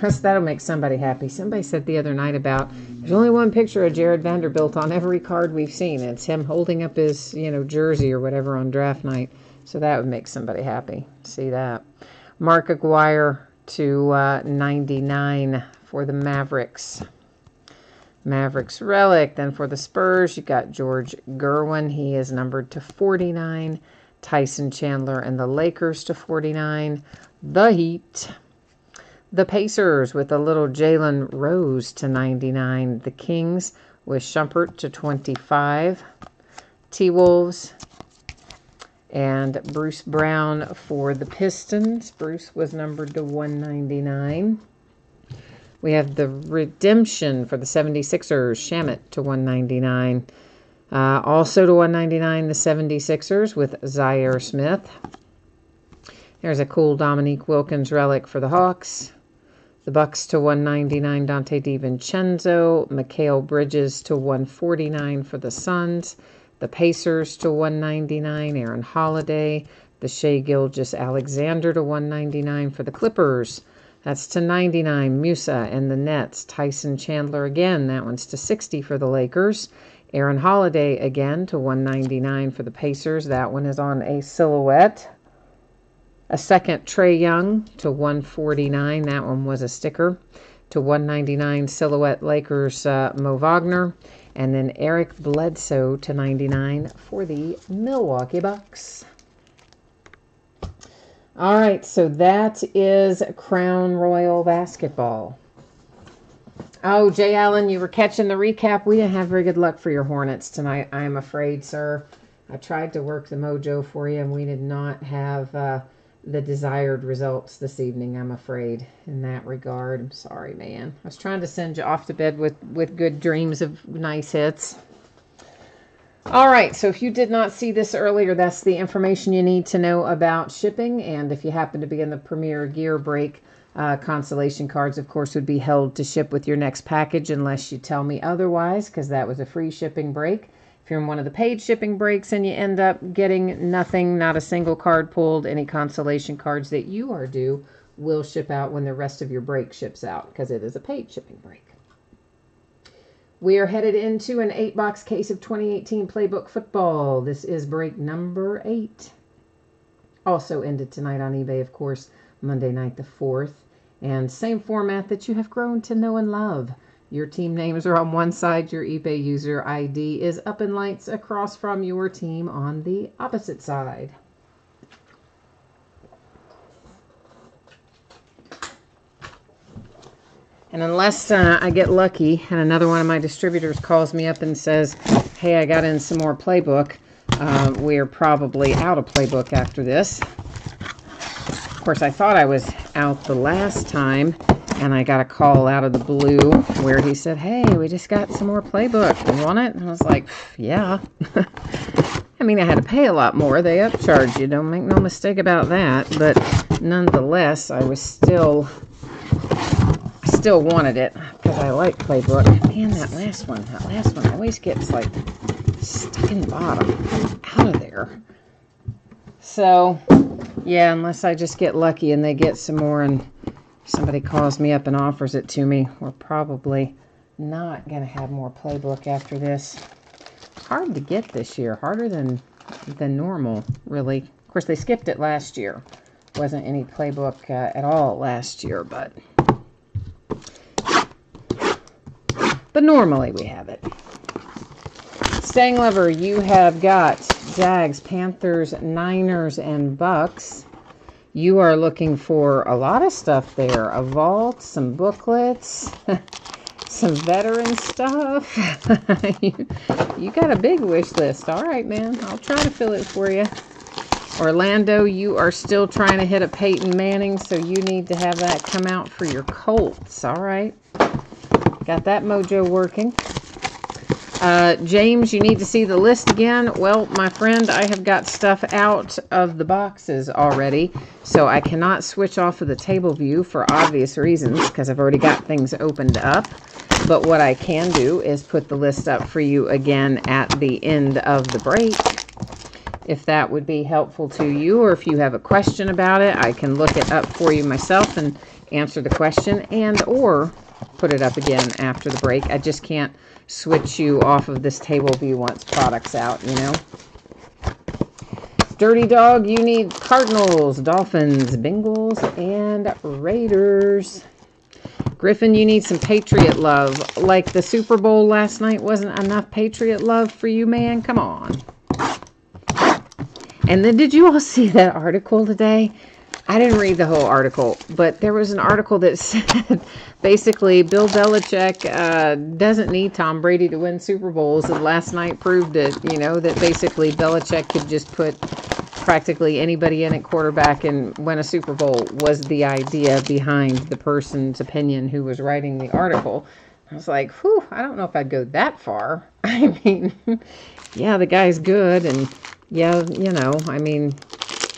Speaker 1: That'll make somebody happy. Somebody said the other night about there's only one picture of Jared Vanderbilt on every card we've seen. It's him holding up his, jersey or whatever on draft night. So that would make somebody happy. See that. Mark Aguirre to 99 for the Mavericks. Mavericks relic. Then for the Spurs, you got George Gerwin. He is numbered to 49. Tyson Chandler and the Lakers to 49. The Heat. The Pacers with a little Jalen Rose to 99. The Kings with Shumpert to 25. T-Wolves. And Bruce Brown for the Pistons. Bruce was numbered to 199. We have the redemption for the 76ers. Shamet to 199. Also to 199, the 76ers with Zaire Smith. There's a cool Dominique Wilkins relic for the Hawks. The Bucks to 199, Dante DiVincenzo. Mikal Bridges to 149 for the Suns. The Pacers to 199, Aaron Holiday. The Shai Gilgeous-Alexander to 199 for the Clippers. That's to 99, Musa and the Nets. Tyson Chandler again, that one's to 60 for the Lakers. Aaron Holiday again to 199 for the Pacers. That one is on a silhouette. A second Trae Young to 149. That one was a sticker. To 199 silhouette Lakers Mo Wagner. And then Eric Bledsoe to 99 for the Milwaukee Bucks. All right, so that is Crown Royal Basketball. Oh, Jay Allen, you were catching the recap. We didn't have very good luck for your Hornets tonight, I'm afraid, sir. I tried to work the mojo for you, and we did not have the desired results this evening, I'm afraid, in that regard. I'm sorry, man. I was trying to send you off to bed with good dreams of nice hits. All right, so if you did not see this earlier, that's the information you need to know about shipping. And if you happen to be in the Premier Gear Break, consolation cards, of course, would be held to ship with your next package unless you tell me otherwise, because that was a free shipping break. If you're in one of the paid shipping breaks and you end up getting nothing, not a single card pulled, any consolation cards that you are due will ship out when the rest of your break ships out, because it is a paid shipping break. We are headed into an 8-box case of 2018 Playbook Football. This is break number 8. Also ended tonight on eBay, of course, Monday night the 4th. And same format that you have grown to know and love. Your team names are on one side. Your eBay user ID is up in lights across from your team on the opposite side. And unless I get lucky and another one of my distributors calls me up and says, hey, I got in some more Playbook, we're probably out of Playbook after this. Of course, I thought I was out the last time, and I got a call out of the blue where he said, hey, we just got some more Playbook. You want it? And I was like, yeah. I mean, I had to pay a lot more. They upcharge you. Don't make no mistake about that. But nonetheless, I was still wanted it because I like Playbook. Man, that last one always gets like stuck in the bottom, out of there. So, yeah, unless I just get lucky and they get some more and somebody calls me up and offers it to me, we're probably not going to have more Playbook after this. Hard to get this year, harder than normal, really. Of course, they skipped it last year. Wasn't any Playbook at all last year, but normally we have it. Staying Lover, you have got Jags, Panthers, Niners, and Bucks. You are looking for a lot of stuff there. A vault, some booklets, some veteran stuff. You got a big wish list. All right, man. I'll try to fill it for you. Orlando, you are still trying to hit a Peyton Manning, so you need to have that come out for your Colts. All right. Got that mojo working. James, you need to see the list again. Well, my friend, I have got stuff out of the boxes already, so I cannot switch off of the table view for obvious reasons because I've already got things opened up. But what I can do is put the list up for you again at the end of the break. If that would be helpful to you, or if you have a question about it, I can look it up for you myself and answer the question and or put it up again after the break. I just can't switch you off of this table view once product's out, you know. Dirty Dog, you need Cardinals, Dolphins, Bengals, and Raiders. Griffin, you need some Patriot love. Like the Super Bowl last night wasn't enough Patriot love for you, man? Come on. And then did you all see that article today? I didn't read the whole article, but there was an article that said basically Bill Belichick doesn't need Tom Brady to win Super Bowls, and last night proved it, you know, that basically Belichick could just put practically anybody in at quarterback and win a Super Bowl was the idea behind the person's opinion who was writing the article. I was like, whew, I don't know if I'd go that far. I mean, yeah, the guy's good, and yeah, you know, I mean,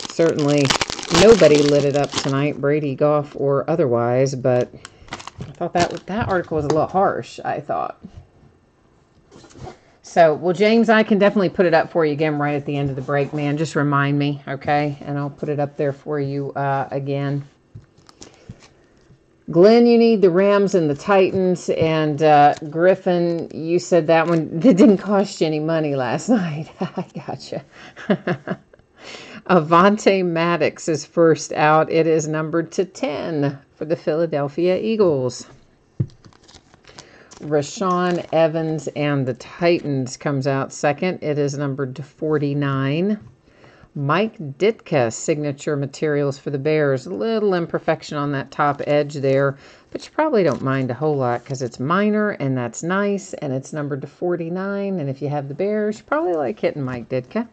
Speaker 1: certainly nobody lit it up tonight, Brady, Goff, or otherwise, but I thought that article was a little harsh, I thought. So, well, James, I can definitely put it up for you again right at the end of the break, man. Just remind me, okay? And I'll put it up there for you again. Glenn, you need the Rams and the Titans. And Griffin, you said that one that didn't cost you any money last night. I gotcha. Avonte Maddox is first out. It is numbered to 10 for the Philadelphia Eagles. Rashaan Evans and the Titans comes out second. It is numbered to 49. Mike Ditka, signature materials for the Bears. A little imperfection on that top edge there, but you probably don't mind a whole lot because it's minor and that's nice, and it's numbered to 49. And if you have the Bears, you probably like hitting Mike Ditka.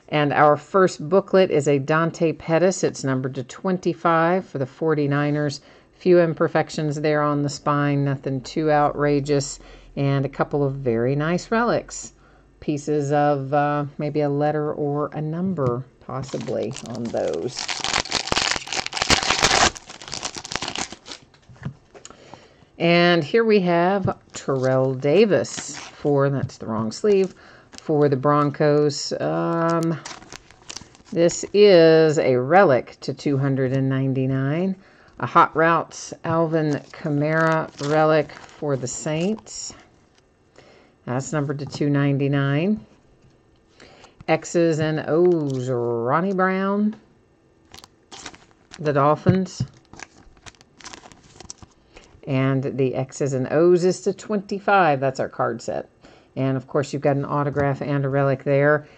Speaker 1: And our first booklet is a Dante Pettis. It's numbered to 25 for the 49ers. Few imperfections there on the spine, nothing too outrageous, and a couple of very nice relics. Pieces of maybe a letter or a number, possibly, on those. And here we have Terrell Davis that's the wrong sleeve, for the Broncos. This is a relic to 299. A Hot Routes Alvin Kamara relic for the Saints. That's numbered to 299. X's and O's, Ronnie Brown, the Dolphins. And the X's and O's is to 25. That's our card set. And, of course, you've got an autograph and a relic there.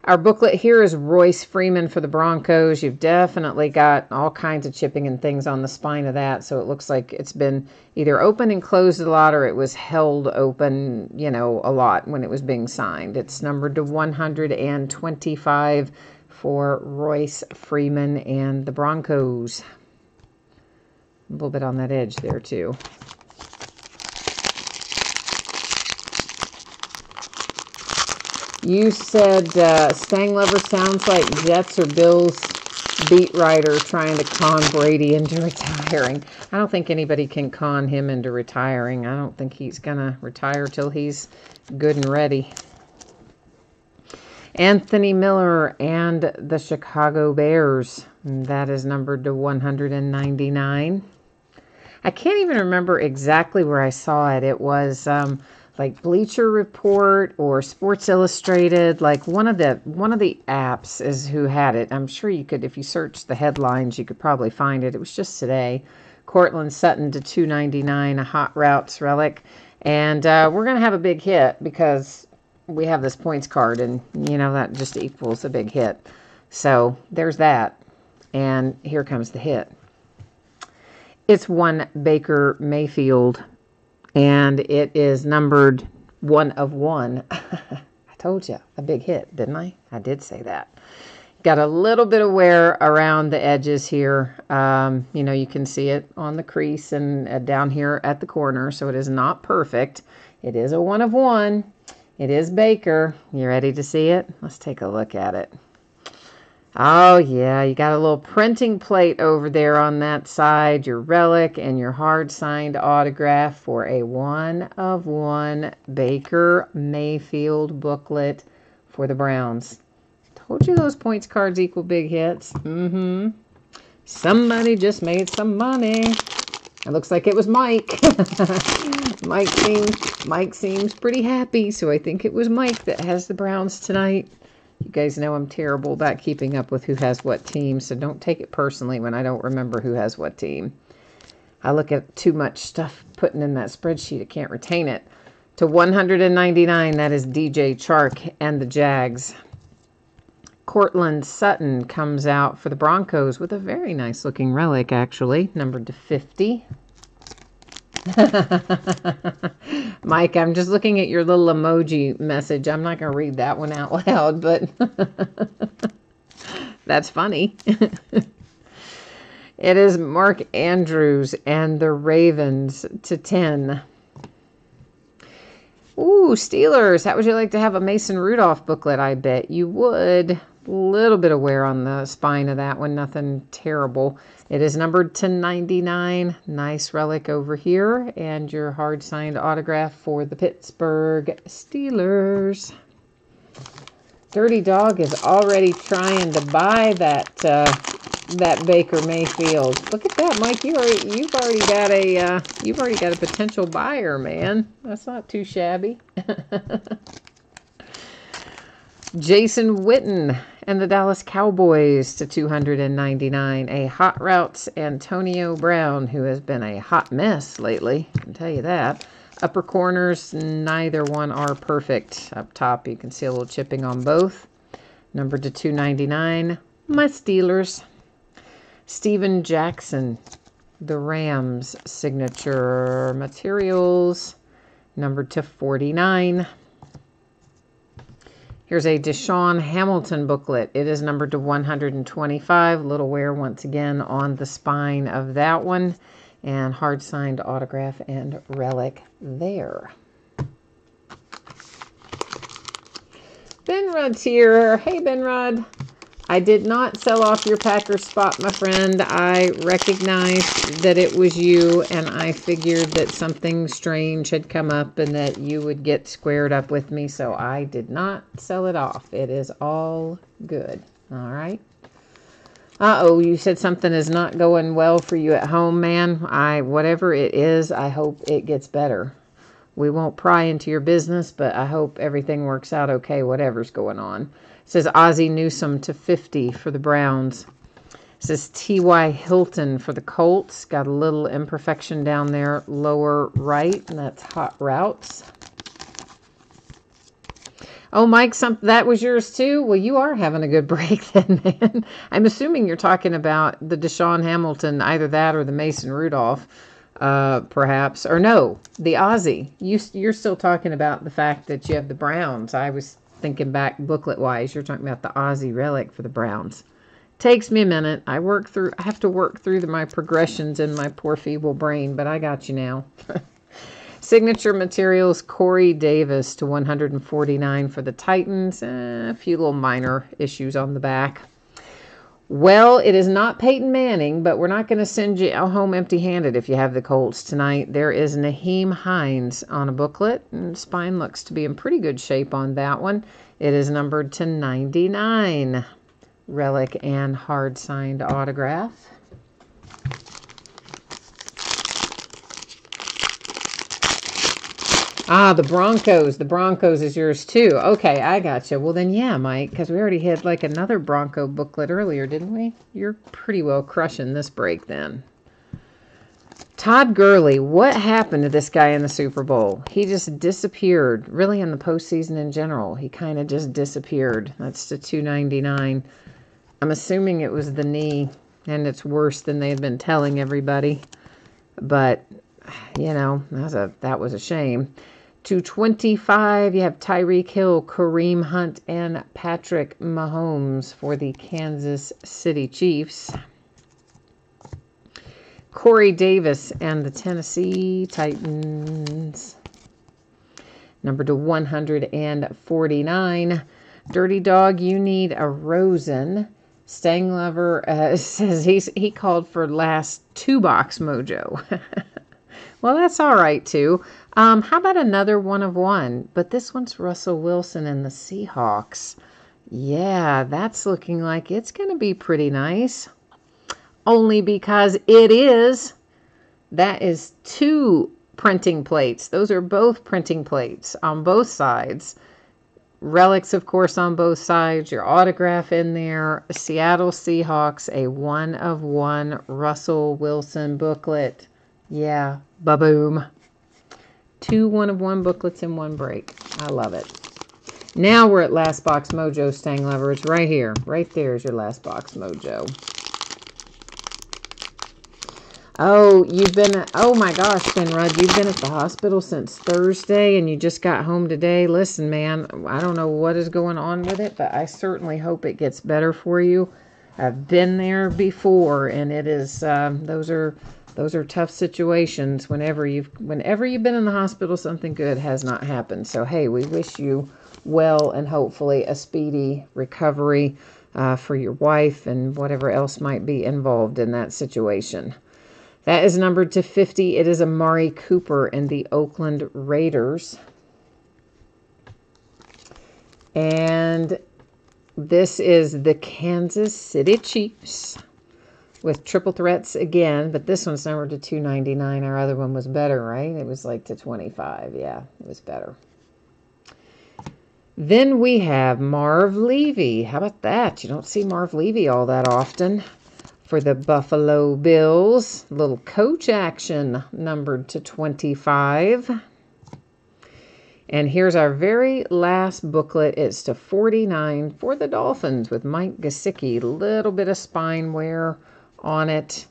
Speaker 1: Our booklet here is Royce Freeman for the Broncos. You've definitely got all kinds of chipping and things on the spine of that, so it looks like it's been either open and closed a lot, or it was held open, you know, a lot when it was being signed. It's numbered to 125 for Royce Freeman and the Broncos. A little bit on that edge there, too. You said Stang Lover sounds like Jets or Bills beat writer trying to con Brady into retiring. I don't think anybody can con him into retiring. I don't think he's going to retire till he's good and ready. Anthony Miller and the Chicago Bears. That is numbered to 199. I can't even remember exactly where I saw it. It was like Bleacher Report or Sports Illustrated, like one of the apps is who had it. I'm sure you could, if you searched the headlines, you could probably find it. It was just today. Cortland Sutton to 299, a Hot Routes relic. And we're going to have a big hit because we have this points card, and, you know, that just equals a big hit. So there's that. And here comes the hit. It's one Baker Mayfield, and it is numbered 1 of 1. I told you, a big hit, didn't I? I did say that. Got a little bit of wear around the edges here. You know, you can see it on the crease and down here at the corner, so it is not perfect. It is a 1 of 1. It is Baker. You ready to see it? Let's take a look at it. Oh, yeah, you got a little printing plate over there on that side, your relic and your hard-signed autograph for a 1 of 1 Baker Mayfield booklet for the Browns. Told you those points cards equal big hits. Somebody just made some money. It looks like it was Mike. Mike seems pretty happy, so I think it was Mike that has the Browns tonight. You guys know I'm terrible about keeping up with who has what team, so don't take it personally when I don't remember who has what team. I look at too much stuff putting in that spreadsheet. I can't retain it. To 199, that is DJ Chark and the Jags. Cortland Sutton comes out for the Broncos with a very nice looking relic, actually, numbered to 50. Mike, I'm just looking at your little emoji message. I'm not going to read that one out loud, but that's funny. It is Mark Andrews and the Ravens to 10. Ooh, Steelers. How would you like to have a Mason Rudolph booklet? I bet you would. A little bit of wear on the spine of that one. Nothing terrible. It is numbered to 99. Nice relic over here. And your hard signed autograph for the Pittsburgh Steelers. Dirty Dog is already trying to buy that Baker Mayfield. Look at that, Mike. You've already got a potential buyer, man. That's not too shabby. Jason Witten and the Dallas Cowboys to 299. A Hot Routes Antonio Brown, who has been a hot mess lately. I can tell you that. Upper corners, neither one are perfect. Up top, you can see a little chipping on both. Numbered to 299. My Steelers. Steven Jackson, the Rams signature materials, numbered to 49. Here's a Deshaun Hamilton booklet. It is numbered to 125. Little wear once again on the spine of that one. And hard signed autograph and relic there. Benrod's here. Hey, Benrod. I did not sell off your Packers spot, my friend. I recognized that it was you, and I figured that something strange had come up and that you would get squared up with me, so I did not sell it off. It is all good. All right? Uh-oh, you said something is not going well for you at home, man. Whatever it is, I hope it gets better. We won't pry into your business, but I hope everything works out okay, whatever's going on. It says Ozzie Newsome to 50 for the Browns. It says T.Y. Hilton for the Colts. Got a little imperfection down there lower right, and that's Hot Routes. Oh, Mike, that was yours too? Well, you are having a good break then, man. I'm assuming you're talking about the Deshaun Hamilton, either that or the Mason Rudolph, perhaps. Or no, the Ozzie. You're still talking about the fact that you have the Browns. I was thinking back booklet-wise. You're talking about the Ozzie relic for the Browns. Takes me a minute. I have to work through my progressions in my poor feeble brain, but I got you now. Signature materials, Corey Davis to 149 for the Titans. A few little minor issues on the back. Well, it is not Peyton Manning, but we're not going to send you home empty-handed if you have the Colts tonight. There is Naheem Hines on a booklet, and spine looks to be in pretty good shape on that one. It is numbered to 99. Relic and hard-signed autograph. Ah, the Broncos. The Broncos is yours too. Okay, I gotcha. Well then, yeah, Mike, because we already had like another Bronco booklet earlier, didn't we? You're pretty well crushing this break then. Todd Gurley. What happened to this guy in the Super Bowl? He just disappeared. Really in the postseason in general. He kind of just disappeared. That's to 299. I'm assuming it was the knee, and it's worse than they had been telling everybody. But, you know, that was a shame. 225, you have Tyreek Hill, Kareem Hunt, and Patrick Mahomes for the Kansas City Chiefs. Corey Davis and the Tennessee Titans. Number to 149. Dirty Dog, you need a Rosen. Stang Lover says he called for last 2-box mojo. Well, that's all right, too. How about another one of one? But this one's Russell Wilson and the Seahawks. Yeah, that's looking like it's going to be pretty nice. only because it is. That is 2 printing plates. Those are both printing plates on both sides. Relics, of course, on both sides. Your autograph in there. Seattle Seahawks, a 1-of-1 Russell Wilson booklet. Yeah, ba-boom. 2 1-of-1 booklets in one break. I love it. Now we're at Last Box Mojo, Stang Lover. It's right here. Right there is your Last Box Mojo. Oh, oh my gosh, Finrod, you've been at the hospital since Thursday and you just got home today. Listen, man, I don't know what is going on with it, but I certainly hope it gets better for you. I've been there before, and it is, those are tough situations. Whenever you've been in the hospital, something good has not happened. So, hey, we wish you well and hopefully a speedy recovery for your wife and whatever else might be involved in that situation. That is numbered to 50. It is Amari Cooper in the Oakland Raiders. And this is the Kansas City Chiefs with triple threats again, but this one's numbered to 299. Our other one was better, right? It was like to 25. Yeah, it was better. Then we have Marv Levy. How about that? You don't see Marv Levy all that often. For the Buffalo Bills, little coach action numbered to 25. And here's our very last booklet. It's to 49 for the Dolphins with Mike Gesicki. Little bit of spine wear on it.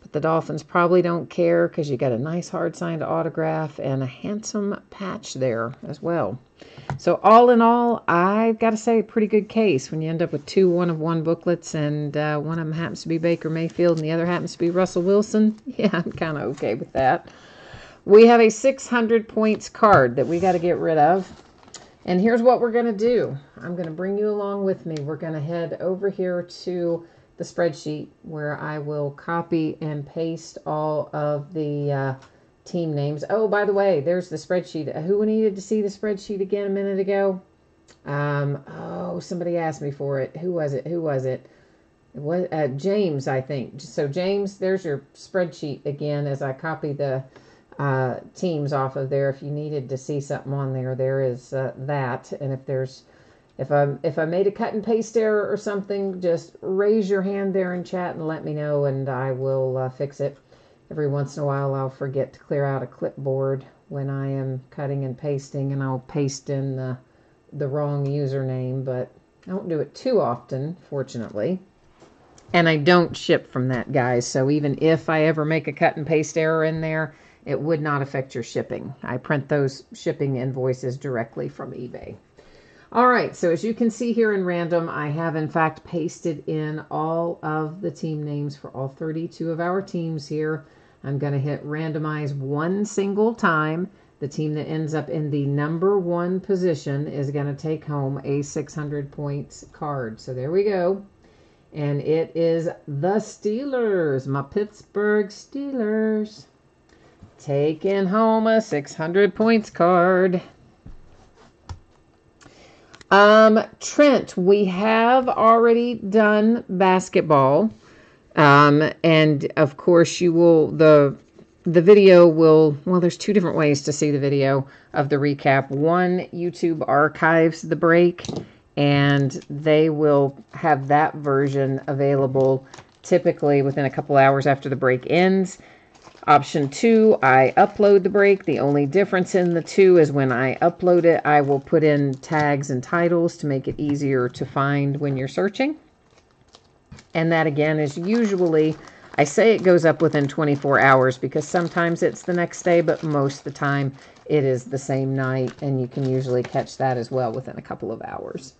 Speaker 1: But the Dolphins probably don't care because you got a nice hard signed autograph and a handsome patch there as well. So all in all, I've got to say, a pretty good case when you end up with 2 1-of-1 booklets and one of them happens to be Baker Mayfield and the other happens to be Russell Wilson. Yeah, I'm kind of okay with that. We have a 600 points card that we got to get rid of. And here's what we're going to do. I'm going to bring you along with me. We're going to head over here to the spreadsheet where I will copy and paste all of the team names. Oh, by the way, there's the spreadsheet. Who needed to see the spreadsheet again a minute ago? Oh, somebody asked me for it. Who was it? It was James, I think. So James, there's your spreadsheet again as I copy the teams off of there. If you needed to see something on there, there is that. And if I made a cut and paste error or something, just raise your hand there in chat and let me know, and I will fix it. Every once in a while, I'll forget to clear out a clipboard when I am cutting and pasting, and I'll paste in the wrong username, but I don't do it too often, fortunately. And I don't ship from that, guys, so even if I ever make a cut and paste error in there, it would not affect your shipping. I print those shipping invoices directly from eBay. All right, so as you can see here in random, I have in fact pasted in all of the team names for all 32 of our teams here. I'm going to hit randomize one single time. The team that ends up in the number 1 position is going to take home a 600 points card. So there we go. And it is the Steelers, my Pittsburgh Steelers, taking home a 600 points card. Trent, we have already done basketball. And of course you will, the video will, well, there's 2 different ways to see the video of the recap. One, YouTube archives the break, and they will have that version available typically within a couple hours after the break ends. Option 2, I upload the break. The only difference in the 2 is when I upload it, I will put in tags and titles to make it easier to find when you're searching. And that, again, is usually, I say it goes up within 24 hours because sometimes it's the next day, but most of the time it is the same night, and you can usually catch that as well within a couple of hours.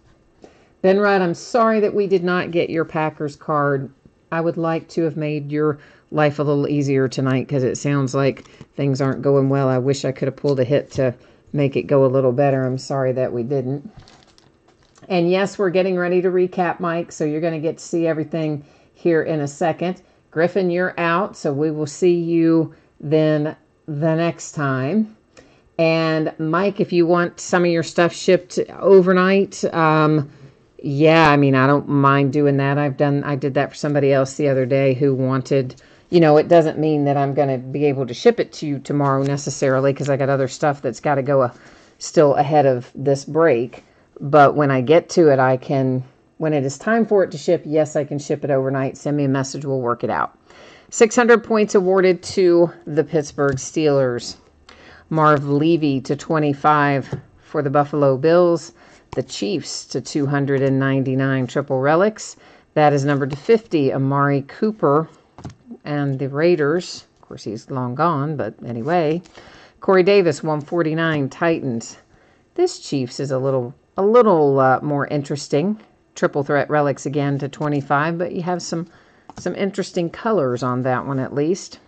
Speaker 1: Benrod, I'm sorry that we did not get your Packers card. I would like to have made your life a little easier tonight because it sounds like things aren't going well. I wish I could have pulled a hit to make it go a little better. I'm sorry that we didn't. And yes, we're getting ready to recap, Mike, so you're going to get to see everything here in a second. Griffin, you're out, so we will see you then the next time. And Mike, if you want some of your stuff shipped overnight, Yeah, I mean, I don't mind doing that. I did that for somebody else the other day who wanted, it doesn't mean that I'm going to be able to ship it to you tomorrow necessarily because I got other stuff that's got to go still ahead of this break. But when I get to it, when it is time for it to ship, yes, I can ship it overnight. Send me a message. We'll work it out. 600 points awarded to the Pittsburgh Steelers. Marv Levy to 25 for the Buffalo Bills. The Chiefs to 299 triple relics. That is numbered to 50. Amari Cooper and the Raiders. Of course, he's long gone, but anyway. Corey Davis, 149 Titans. This Chiefs is a little more interesting. Triple threat relics again to 25, but you have some interesting colors on that one at least.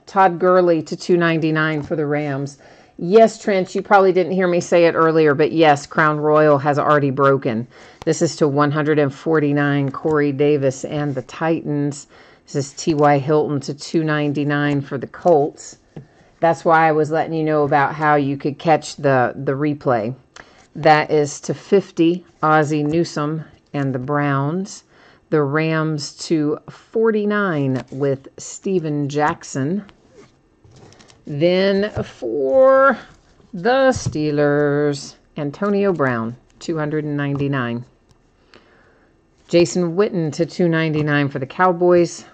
Speaker 1: Todd Gurley to 299 for the Rams. Yes, Trent, you probably didn't hear me say it earlier, but yes, Crown Royal has already broken. This is to 149, Corey Davis and the Titans. This is T.Y. Hilton to 299 for the Colts. That's why I was letting you know about how you could catch the replay. That is to 50, Ozzie Newsome and the Browns. The Rams to 49 with Steven Jackson. Then for the Steelers, Antonio Brown, 299. Jason Witten to 299 for the Cowboys.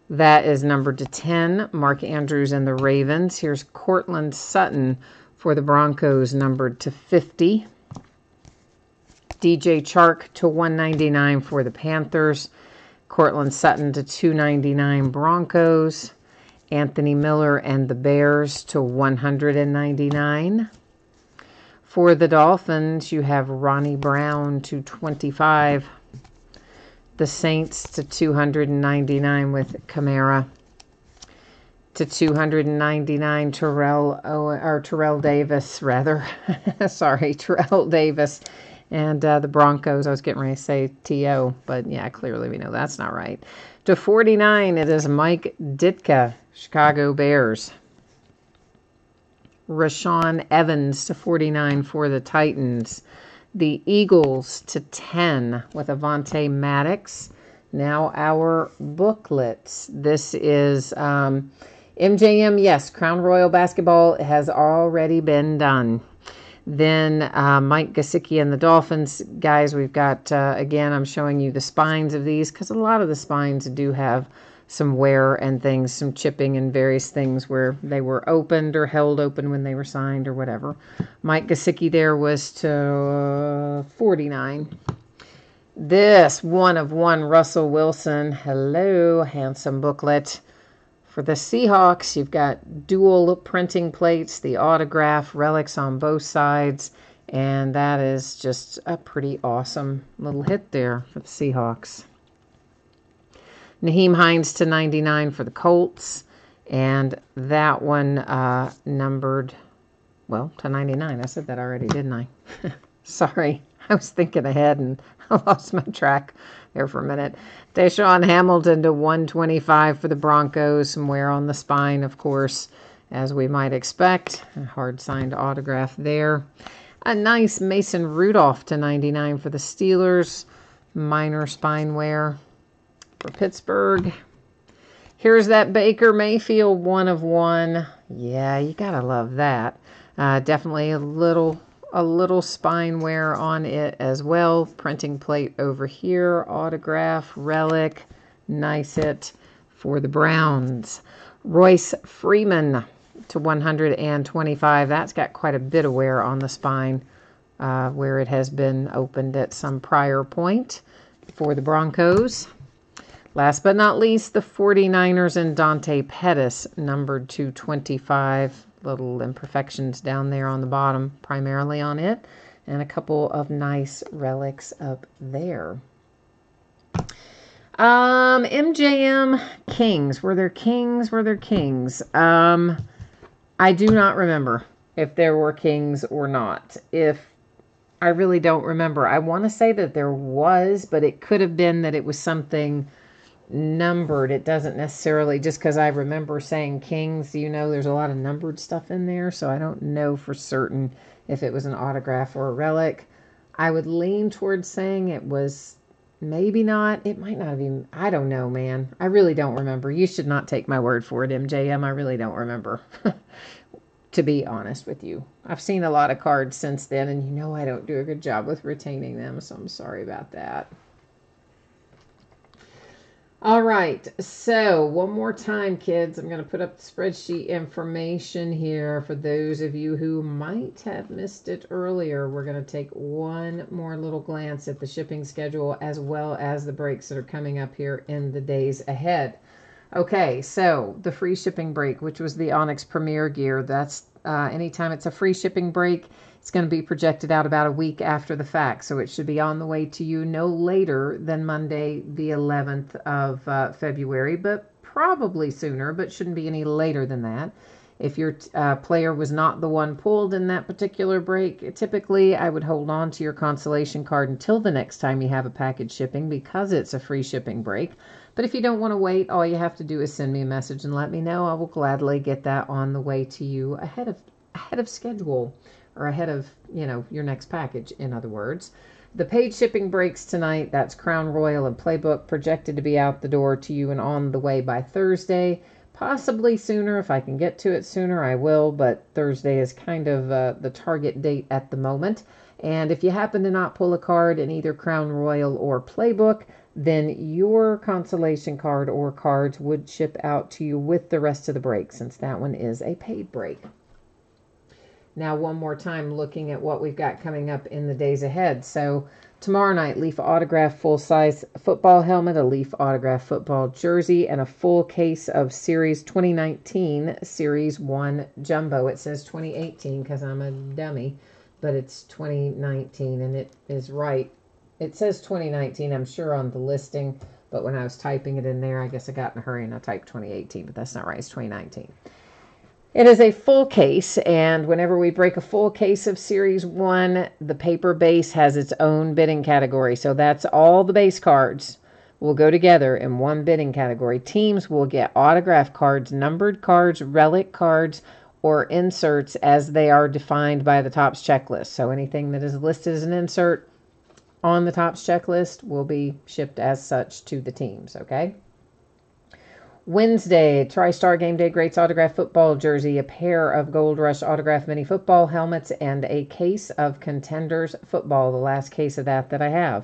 Speaker 1: That is numbered to 10. Mark Andrews and the Ravens. Here's Cortland Sutton for the Broncos, numbered to 50. DJ Chark to 199 for the Panthers. Cortland Sutton to 299 Broncos. Anthony Miller and the Bears to 199. For the Dolphins, you have Ronnie Brown to 25. The Saints to 299 with Kamara. To 299 Terrell Davis, rather. Sorry, Terrell Davis. And the Broncos, I was getting ready to say T.O., but yeah, clearly we know that's not right. To 49, it is Mike Ditka, Chicago Bears. Rashawn Evans to 49 for the Titans. The Eagles to 10 with Avonte Maddox. Now our booklets. This is MJM, yes, Crown Royal Basketball has already been done. Then Mike Gesicki and the Dolphins. Guys, we've got, again, I'm showing you the spines of these because a lot of the spines do have some wear and things, some chipping and various things where they were opened or held open when they were signed or whatever. Mike Gesicki there was to 49. This one of one Russell Wilson. Hello, handsome booklet. For the Seahawks, you've got dual printing plates, the autograph, relics on both sides, and that is just a pretty awesome little hit there for the Seahawks. Nyheim Hines to 99 for the Colts, and that one numbered, well, to 99. I said that already, didn't I? Sorry, I was thinking ahead and I lost my track there for a minute. Deshaun Hamilton to 125 for the Broncos. Some wear on the spine, of course, as we might expect. A hard-signed autograph there. A nice Mason Rudolph to 99 for the Steelers. Minor spine wear for Pittsburgh. Here's that Baker Mayfield one of one. Yeah, you gotta love that. Definitely a little spine wear on it as well. Printing plate over here, autograph, relic, nice hit for the Browns. Royce Freeman to 125. That's got quite a bit of wear on the spine where it has been opened at some prior point for the Broncos. Last but not least, the 49ers and Dante Pettis, numbered to 25. Little imperfections down there on the bottom, primarily on it, and a couple of nice relics up there. MJM Kings. Were there Kings? I do not remember if there were Kings or not. I really don't remember. I want to say that there was, but it could have been that it was something numbered. It doesn't necessarily, just because I remember saying Kings, there's a lot of numbered stuff in there, so I don't know for certain if it was an autograph or a relic. I would lean towards saying it was maybe not. It might not have even. I don't know, man. I really don't remember. You should not take my word for it, MJM. I really don't remember, to be honest with you. I've seen a lot of cards since then, and you know I don't do a good job with retaining them, so I'm sorry about that. All right, so one more time, kids, I'm going to put up the spreadsheet information here for those of you who might have missed it earlier. We're going to take one more little glance at the shipping schedule as well as the breaks that are coming up here in the days ahead. Okay, so the free shipping break, which was the Onyx Premier gear, that's anytime it's a free shipping break, it's going to be projected out about a week after the fact, so it should be on the way to you no later than Monday, the 11th of February, but probably sooner, but shouldn't be any later than that. If your player was not the one pulled in that particular break, typically I would hold on to your consolation card until the next time you have a package shipping because it's a free shipping break. But if you don't want to wait, all you have to do is send me a message and let me know. I will gladly get that on the way to you ahead of schedule, or ahead of, your next package, in other words. The paid shipping breaks tonight, that's Crown Royal and Playbook, projected to be out the door to you and on the way by Thursday. Possibly sooner. If I can get to it sooner, I will, but Thursday is kind of the target date at the moment. And if you happen to not pull a card in either Crown Royal or Playbook, then your consolation card or cards would ship out to you with the rest of the break, since that one is a paid break. Now, one more time, looking at what we've got coming up in the days ahead. So tomorrow night, Leaf Autograph full-size football helmet, a Leaf Autograph football jersey, and a full case of Series 2019 Series 1 Jumbo. It says 2018 because I'm a dummy, but it's 2019, and it is right. It says 2019, I'm sure, on the listing, but when I was typing it in there, I guess I got in a hurry and I typed 2018, but that's not right. It's 2019. It is a full case, and whenever we break a full case of Series 1, the paper base has its own bidding category. So that's all the base cards will go together in one bidding category. Teams will get autograph cards, numbered cards, relic cards, or inserts as they are defined by the Topps checklist. So anything that is listed as an insert on the Topps checklist will be shipped as such to the teams, okay? Wednesday, TriStar Game Day Greats Autograph Football Jersey, a pair of Gold Rush Autograph Mini Football helmets, and a case of Contenders Football, the last case of that I have.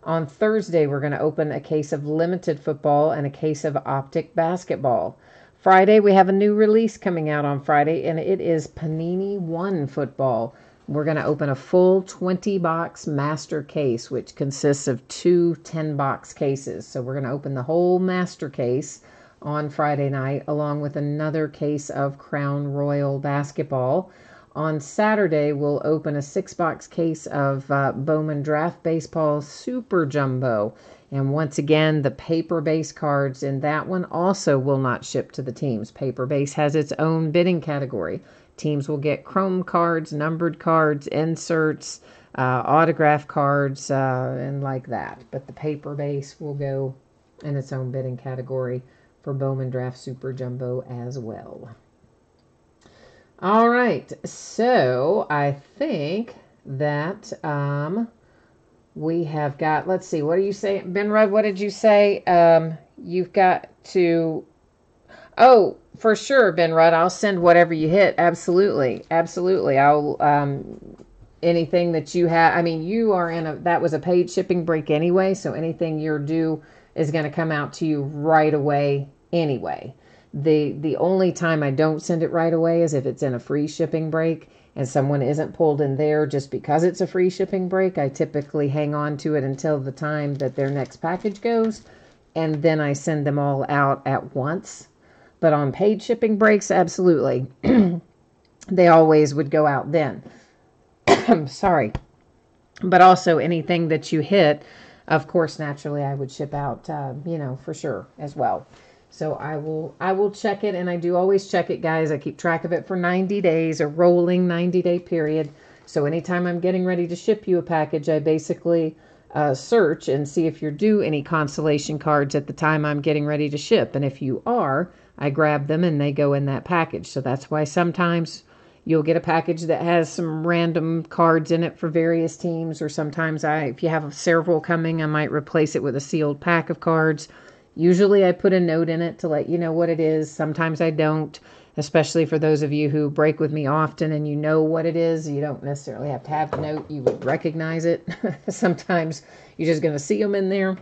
Speaker 1: On Thursday, we're going to open a case of Limited Football and a case of Optic Basketball. Friday, we have a new release coming out on Friday, and it is Panini One Football. We're going to open a full 20-box master case, which consists of two 10-box cases. So we're going to open the whole master case on Friday night, along with another case of Crown Royal basketball. On Saturday, we'll open a 6-box case of Bowman Draft Baseball Super Jumbo. And once again, the paper base cards in that one also will not ship to the teams. Paper base has its own bidding category. Teams will get chrome cards, numbered cards, inserts, autograph cards, and like that. But the paper base will go in its own bidding category for Bowman Draft Super Jumbo as well. All right, so I think that we have got, let's see, what do you say? Ben Rudd, what did you say? You've got to, oh, for sure, Ben Rudd, I'll send whatever you hit. Absolutely, absolutely. I'll, anything that you have, I mean, you are in a, that was a paid shipping break anyway, so anything you're due is going to come out to you right away anyway. The only time I don't send it right away is if it's in a free shipping break and someone isn't pulled in there just because it's a free shipping break. I typically hang on to it until the time that their next package goes, and then I send them all out at once. But on paid shipping breaks, absolutely. They always would go out then. I'm sorry. But also anything that you hit, of course, naturally, I would ship out, for sure as well. So I will check it, and I do always check it, guys. I keep track of it for 90 days, a rolling 90-day period. So anytime I'm getting ready to ship you a package, I basically search and see if you're due any consolation cards at the time I'm getting ready to ship. And if you are, I grab them and they go in that package. So that's why sometimes You'll get a package that has some random cards in it for various teams, or sometimes if you have several coming, I might replace it with a sealed pack of cards. Usually I put a note in it to let you know what it is. Sometimes I don't, especially for those of you who break with me often and you know what it is. You don't necessarily have to have the note. You would recognize it. Sometimes you're just going to see them in there.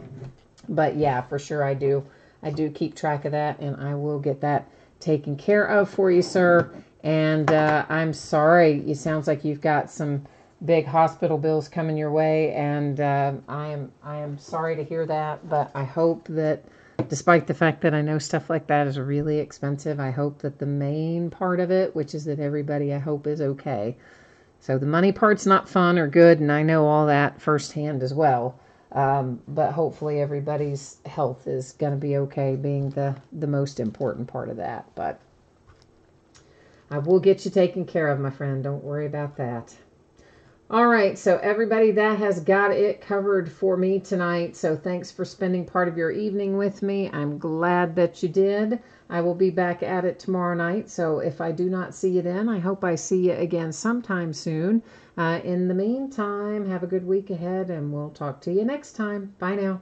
Speaker 1: But yeah, for sure I do. I do keep track of that, and I will get that taken care of for you, sir. And I'm sorry. It sounds like you've got some big hospital bills coming your way, and I am sorry to hear that. But I hope that, despite the fact that I know stuff like that is really expensive, I hope that the main part of it, which is that everybody, I hope, is okay. So the money part's not fun or good, and I know all that firsthand as well. But hopefully everybody's health is going to be okay, being the most important part of that. But I will get you taken care of, my friend. Don't worry about that. All right, so everybody, that has got it covered for me tonight. So thanks for spending part of your evening with me. I'm glad that you did. I will be back at it tomorrow night. So if I do not see you then, I hope I see you again sometime soon. In the meantime, have a good week ahead, and we'll talk to you next time. Bye now.